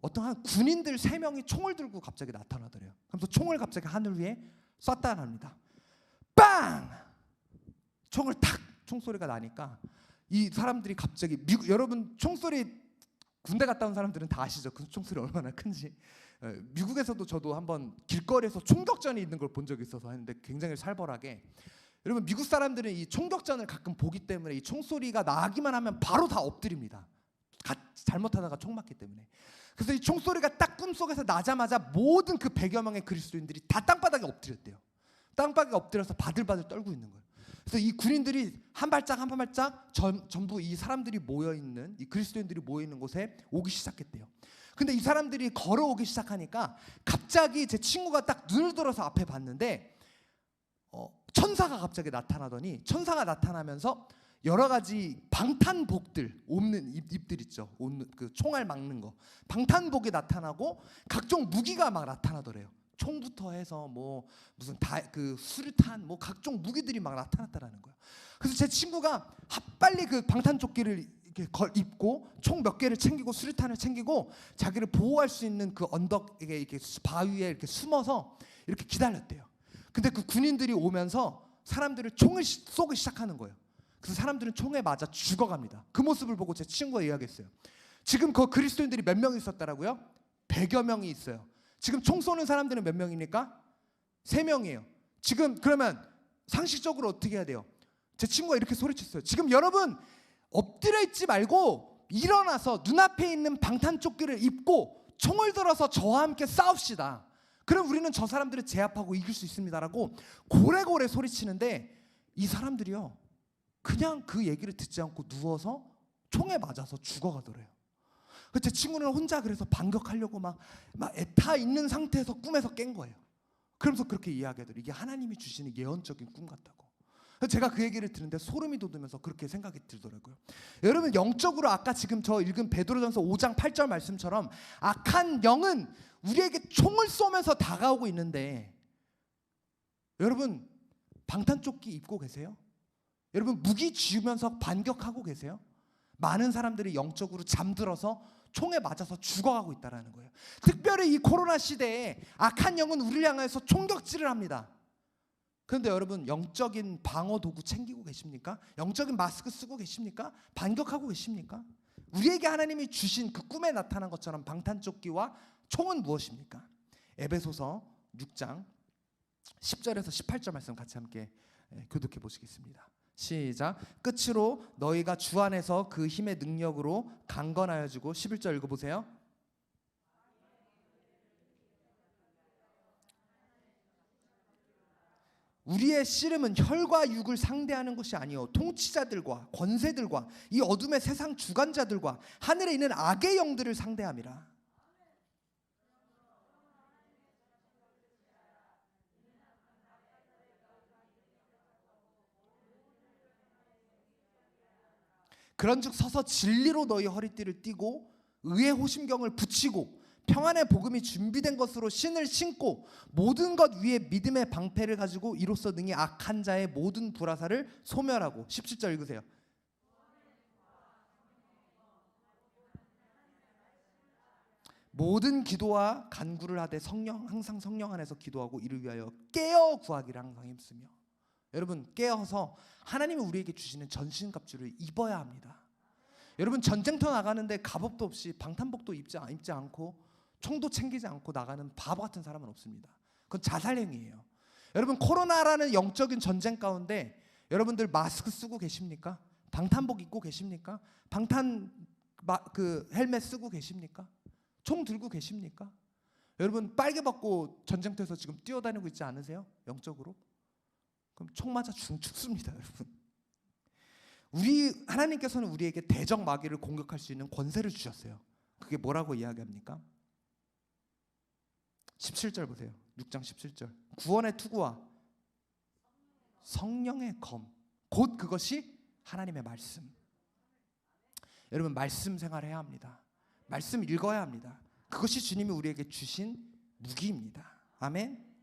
어떤 한 군인들 3명이 총을 들고 갑자기 나타나더래요. 그래서 총을 갑자기 하늘 위에 쐈다 합니다. 빵! 총을 탁 총소리가 나니까 이 사람들이 갑자기 여러분 총소리 군대 갔다 온 사람들은 다 아시죠? 그 총소리 얼마나 큰지. 미국에서도 저도 한번 길거리에서 총격전이 있는 걸 본 적이 있어서 했는데 굉장히 살벌하게, 여러분 미국 사람들은 이 총격전을 가끔 보기 때문에 이 총소리가 나기만 하면 바로 다 엎드립니다. 잘못하다가 총 맞기 때문에. 그래서 이 총소리가 딱 꿈속에서 나자마자 모든 그 100여 명의 그리스도인들이 다 땅바닥에 엎드렸대요. 땅바닥에 엎드려서 바들바들 떨고 있는 거예요. 그래서 이 군인들이 한 발짝 한 발짝 전부 이 사람들이 모여있는, 이 그리스도인들이 모여있는 곳에 오기 시작했대요. 근데 이 사람들이 걸어오기 시작하니까 갑자기 제 친구가 딱 눈을 들어서 앞에 봤는데 천사가 갑자기 나타나더니, 천사가 나타나면서 여러 가지 방탄복들, 옵는 입들 있죠. 그 총알 막는 거, 방탄복이 나타나고 각종 무기가 막 나타나더래요. 총부터 해서 뭐 무슨 그 수류탄 뭐 각종 무기들이 막 나타났다라는 거예요. 그래서 제 친구가 빨리 그 방탄조끼를 이렇게 입고 총 몇 개를 챙기고 수류탄을 챙기고 자기를 보호할 수 있는 그 언덕에 이렇게 바위에 이렇게 숨어서 이렇게 기다렸대요. 근데 그 군인들이 오면서 사람들을 총을 쏘기 시작하는 거예요. 그래서 사람들은 총에 맞아 죽어갑니다. 그 모습을 보고 제 친구가 이야기했어요. 지금 그 그리스도인들이 몇 명 있었다라고요? 100여 명이 있어요. 지금 총 쏘는 사람들은 몇 명입니까? 3명이에요. 지금 그러면 상식적으로 어떻게 해야 돼요? 제 친구가 이렇게 소리쳤어요. 지금 여러분 엎드려 있지 말고 일어나서 눈앞에 있는 방탄조끼를 입고 총을 들어서 저와 함께 싸웁시다. 그럼 우리는 저 사람들을 제압하고 이길 수 있습니다라고 고래고래 소리치는데, 이 사람들이요 그냥 그 얘기를 듣지 않고 누워서 총에 맞아서 죽어가더래요. 제 친구는 혼자 그래서 반격하려고 막 애타 있는 상태에서 꿈에서 깬 거예요. 그러면서 그렇게 이야기하더래요. 이게 하나님이 주시는 예언적인 꿈 같다고. 제가 그 얘기를 듣는데 소름이 돋으면서 그렇게 생각이 들더라고요. 여러분 영적으로 아까 지금 저 읽은 베드로전서 5장 8절 말씀처럼 악한 영은 우리에게 총을 쏘면서 다가오고 있는데, 여러분 방탄조끼 입고 계세요? 여러분 무기 쥐우면서 반격하고 계세요? 많은 사람들이 영적으로 잠들어서 총에 맞아서 죽어가고 있다는 거예요. 특별히 이 코로나 시대에 악한 영은 우리를 향해서 총격질을 합니다. 그런데 여러분 영적인 방어 도구 챙기고 계십니까? 영적인 마스크 쓰고 계십니까? 반격하고 계십니까? 우리에게 하나님이 주신 그 꿈에 나타난 것처럼 방탄조끼와 총은 무엇입니까? 에베소서 6장 10절에서 18절 말씀 같이 함께 교독해 보시겠습니다. 시작. 끝으로 너희가 주 안에서 그 힘의 능력으로 강건하여지고, 11절 읽어보세요. 우리의 씨름은 혈과 육을 상대하는 것이 아니요 통치자들과 권세들과 이 어둠의 세상 주관자들과 하늘에 있는 악의 영들을 상대함이라. 그런즉 서서 진리로 너희 허리띠를 띠고 의의 호심경을 붙이고 평안의 복음이 준비된 것으로 신을 신고 모든 것 위에 믿음의 방패를 가지고 이로써 능히 악한 자의 모든 불화살을 소멸하고, 17절 읽으세요. 모든 기도와 간구를 하되 항상 성령 안에서 기도하고 이를 위하여 깨어 구하기를 항상 힘쓰며. 여러분 깨어서 하나님이 우리에게 주시는 전신갑주를 입어야 합니다. 여러분 전쟁터 나가는데 갑옷도 없이 방탄복도 입지 않고 총도 챙기지 않고 나가는 바보 같은 사람은 없습니다. 그건 자살행위예요. 여러분 코로나라는 영적인 전쟁 가운데 여러분들 마스크 쓰고 계십니까? 방탄복 입고 계십니까? 헬멧 쓰고 계십니까? 총 들고 계십니까? 여러분 빨개 벗고 전쟁터에서 지금 뛰어다니고 있지 않으세요? 영적으로? 그럼 총 맞아 죽습니다, 여러분. 하나님께서는 우리에게 대적 마귀를 공격할 수 있는 권세를 주셨어요. 그게 뭐라고 이야기합니까? 17절 보세요. 6장 17절. 구원의 투구와 성령의 검, 곧 그것이 하나님의 말씀. 여러분, 말씀 생활해야 합니다. 말씀 읽어야 합니다. 그것이 주님이 우리에게 주신 무기입니다. 아멘.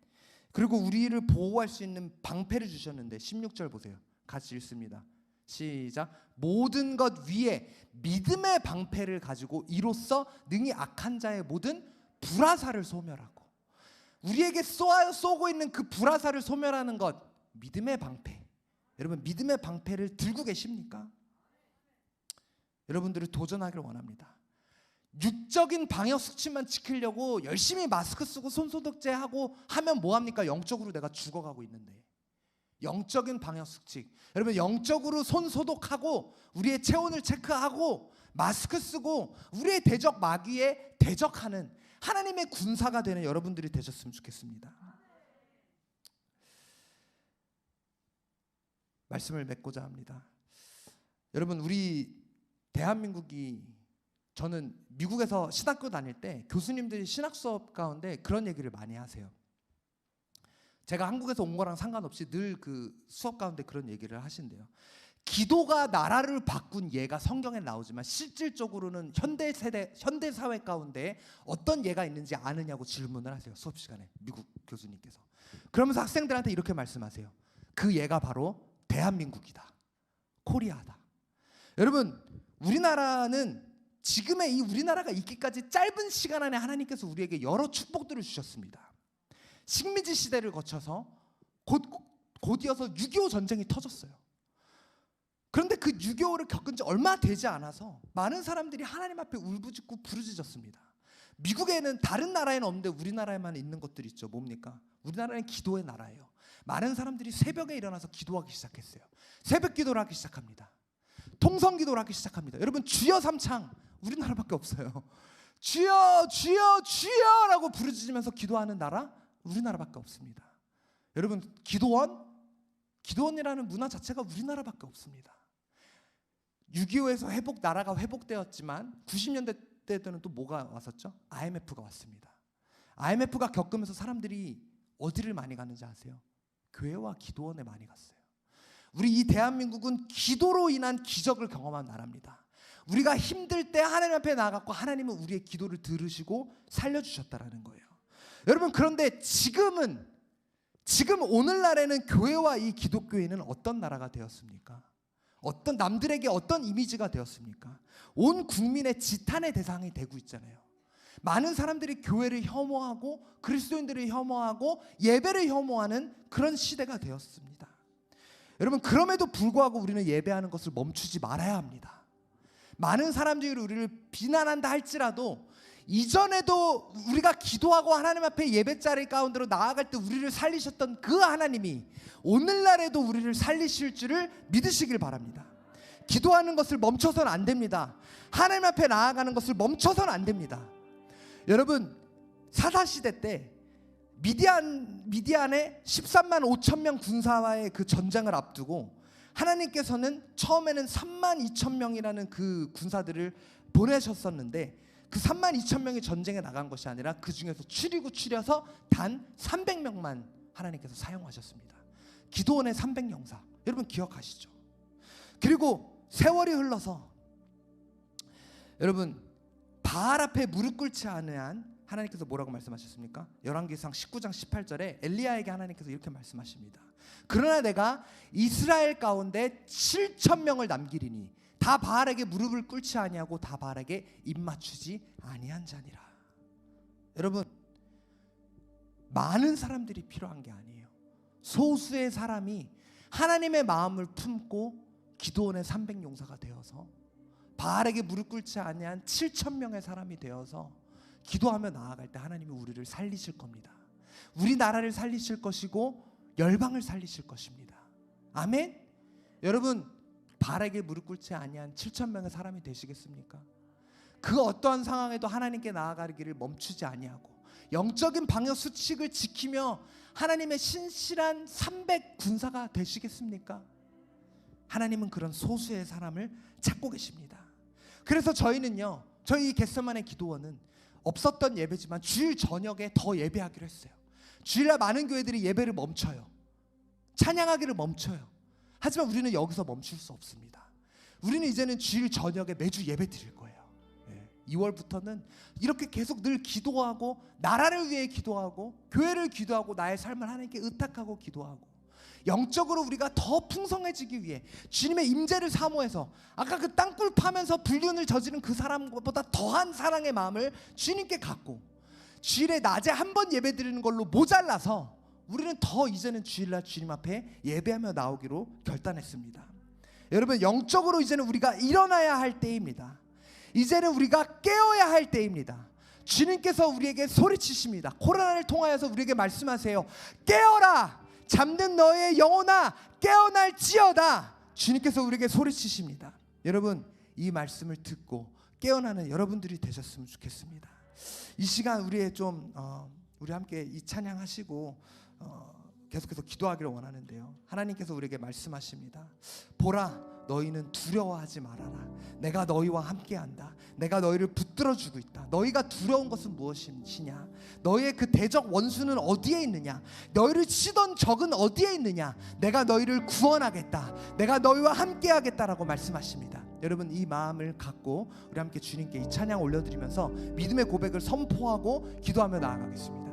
그리고 우리를 보호할 수 있는 방패를 주셨는데 16절 보세요. 같이 읽습니다. 시작. 모든 것 위에 믿음의 방패를 가지고 이로써 능히 악한 자의 모든 불화살을 소멸하고, 우리에게 쏘고 있는 그 불화살을 소멸하는 것, 믿음의 방패. 여러분, 믿음의 방패를 들고 계십니까? 여러분들을 도전하기를 원합니다. 육적인 방역 수칙만 지키려고 열심히 마스크 쓰고 손소독제 하고 하면 뭐합니까? 영적으로 내가 죽어가고 있는데. 영적인 방역 수칙, 여러분, 영적으로 손소독하고 우리의 체온을 체크하고 마스크 쓰고 우리의 대적 마귀에 대적하는 하나님의 군사가 되는 여러분들이 되셨으면 좋겠습니다. 말씀을 맺고자 합니다. 여러분, 우리 대한민국이, 저는 미국에서 신학교 다닐 때 교수님들이 신학 수업 가운데 그런 얘기를 많이 하세요. 제가 한국에서 온 거랑 상관없이 늘 그 수업 가운데 그런 얘기를 하신대요. 기도가 나라를 바꾼 예가 성경에 나오지만 실질적으로는 현대 사회 가운데 어떤 예가 있는지 아느냐고 질문을 하세요. 수업 시간에 미국 교수님께서. 그러면서 학생들한테 이렇게 말씀하세요. 그 예가 바로 대한민국이다. 코리아다. 여러분, 우리나라는 지금의 이 우리나라가 있기까지 짧은 시간 안에 하나님께서 우리에게 여러 축복들을 주셨습니다. 식민지 시대를 거쳐서 곧이어서 6.25 전쟁이 터졌어요. 그런데 그 6.25를 겪은 지 얼마 되지 않아서 많은 사람들이 하나님 앞에 울부짖고 부르짖었습니다. 미국에는, 다른 나라에는 없는데 우리나라에만 있는 것들이 있죠. 뭡니까? 우리나라는 기도의 나라예요. 많은 사람들이 새벽에 일어나서 기도하기 시작했어요. 새벽 기도를 하기 시작합니다. 통성 기도를 하기 시작합니다. 여러분, 주여 삼창 우리나라밖에 없어요. 주여 주여 주여라고 부르짖으면서 기도하는 나라 우리나라밖에 없습니다. 여러분, 기도원이라는 문화 자체가 우리나라밖에 없습니다. 6.25에서 나라가 회복되었지만 90년대 때는 또 뭐가 왔었죠? IMF가 왔습니다. IMF가 겪으면서 사람들이 어디를 많이 갔는지 아세요? 교회와 기도원에 많이 갔어요. 우리 이 대한민국은 기도로 인한 기적을 경험한 나라입니다. 우리가 힘들 때 하나님 앞에 나아갔고 하나님은 우리의 기도를 들으시고 살려주셨다라는 거예요. 여러분, 그런데 지금 오늘날에는 교회와 이 기독교회는 어떤 나라가 되었습니까? 어떤 남들에게 어떤 이미지가 되었습니까? 온 국민의 지탄의 대상이 되고 있잖아요. 많은 사람들이 교회를 혐오하고 그리스도인들을 혐오하고 예배를 혐오하는 그런 시대가 되었습니다. 여러분, 그럼에도 불구하고 우리는 예배하는 것을 멈추지 말아야 합니다. 많은 사람들이 우리를 비난한다 할지라도 이전에도 우리가 기도하고 하나님 앞에 예배자리 가운데로 나아갈 때 우리를 살리셨던 그 하나님이 오늘날에도 우리를 살리실 줄을 믿으시길 바랍니다. 기도하는 것을 멈춰서는 안 됩니다. 하나님 앞에 나아가는 것을 멈춰서는 안 됩니다. 여러분, 사사시대 때 미디안의 13만 5천 명 군사와의 그 전쟁을 앞두고 하나님께서는 처음에는 3만 2천 명이라는 그 군사들을 보내셨었는데, 그 3만 2천 명이 전쟁에 나간 것이 아니라 그 중에서 추려서 단 300명만 하나님께서 사용하셨습니다. 기도원의 300용사, 여러분 기억하시죠? 그리고 세월이 흘러서 여러분, 바알 앞에 무릎 꿇지 않은 한 하나님께서 뭐라고 말씀하셨습니까? 열왕기상 19장 18절에 엘리야에게 하나님께서 이렇게 말씀하십니다. 그러나 내가 이스라엘 가운데 7천 명을 남기리니 다 바알에게 무릎을 꿇지 아니하고 다 바알에게 입 맞추지 아니한 자니라. 여러분, 많은 사람들이 필요한 게 아니에요. 소수의 사람이 하나님의 마음을 품고 기도원의 300용사가 되어서 바알에게 무릎 꿇지 아니한 7천 명의 사람이 되어서 기도하며 나아갈 때 하나님이 우리를 살리실 겁니다. 우리나라를 살리실 것이고 열방을 살리실 것입니다. 아멘. 여러분, 바알에게 무릎 꿇지 아니한 7천 명의 사람이 되시겠습니까? 그 어떠한 상황에도 하나님께 나아가기를 멈추지 아니하고 영적인 방역 수칙을 지키며 하나님의 신실한 300 군사가 되시겠습니까? 하나님은 그런 소수의 사람을 찾고 계십니다. 그래서 저희는요, 저희 겟세마네 기도원은 없었던 예배지만 주일 저녁에 더 예배하기로 했어요. 주일날 많은 교회들이 예배를 멈춰요. 찬양하기를 멈춰요. 하지만 우리는 여기서 멈출 수 없습니다. 우리는 이제는 주일 저녁에 매주 예배 드릴 거예요. 2월부터는 이렇게 계속 늘 기도하고, 나라를 위해 기도하고, 교회를 기도하고, 나의 삶을 하나님께 의탁하고 기도하고, 영적으로 우리가 더 풍성해지기 위해 주님의 임재를 사모해서, 아까 그 땅굴 파면서 불륜을 저지른 그 사람보다 더한 사랑의 마음을 주님께 갖고, 주일에 낮에 한 번 예배 드리는 걸로 모자라서 우리는 더 이제는 주일날 주님 앞에 예배하며 나오기로 결단했습니다. 여러분, 영적으로 이제는 우리가 일어나야 할 때입니다. 이제는 우리가 깨어야 할 때입니다. 주님께서 우리에게 소리치십니다. 코로나를 통하여서 우리에게 말씀하세요. 깨어라, 잠든 너의 영혼아, 깨어날지어다. 주님께서 우리에게 소리치십니다. 여러분, 이 말씀을 듣고 깨어나는 여러분들이 되셨으면 좋겠습니다. 이 시간 우리 함께 이 찬양하시고 계속해서 기도하기를 원하는데요, 하나님께서 우리에게 말씀하십니다. 보라, 너희는 두려워하지 말아라. 내가 너희와 함께한다. 내가 너희를 붙들어주고 있다. 너희가 두려운 것은 무엇이냐? 너희의 그 대적 원수는 어디에 있느냐? 너희를 치던 적은 어디에 있느냐? 내가 너희를 구원하겠다. 내가 너희와 함께하겠다라고 말씀하십니다. 여러분, 이 마음을 갖고 우리 함께 주님께 이 찬양 올려드리면서 믿음의 고백을 선포하고 기도하며 나아가겠습니다.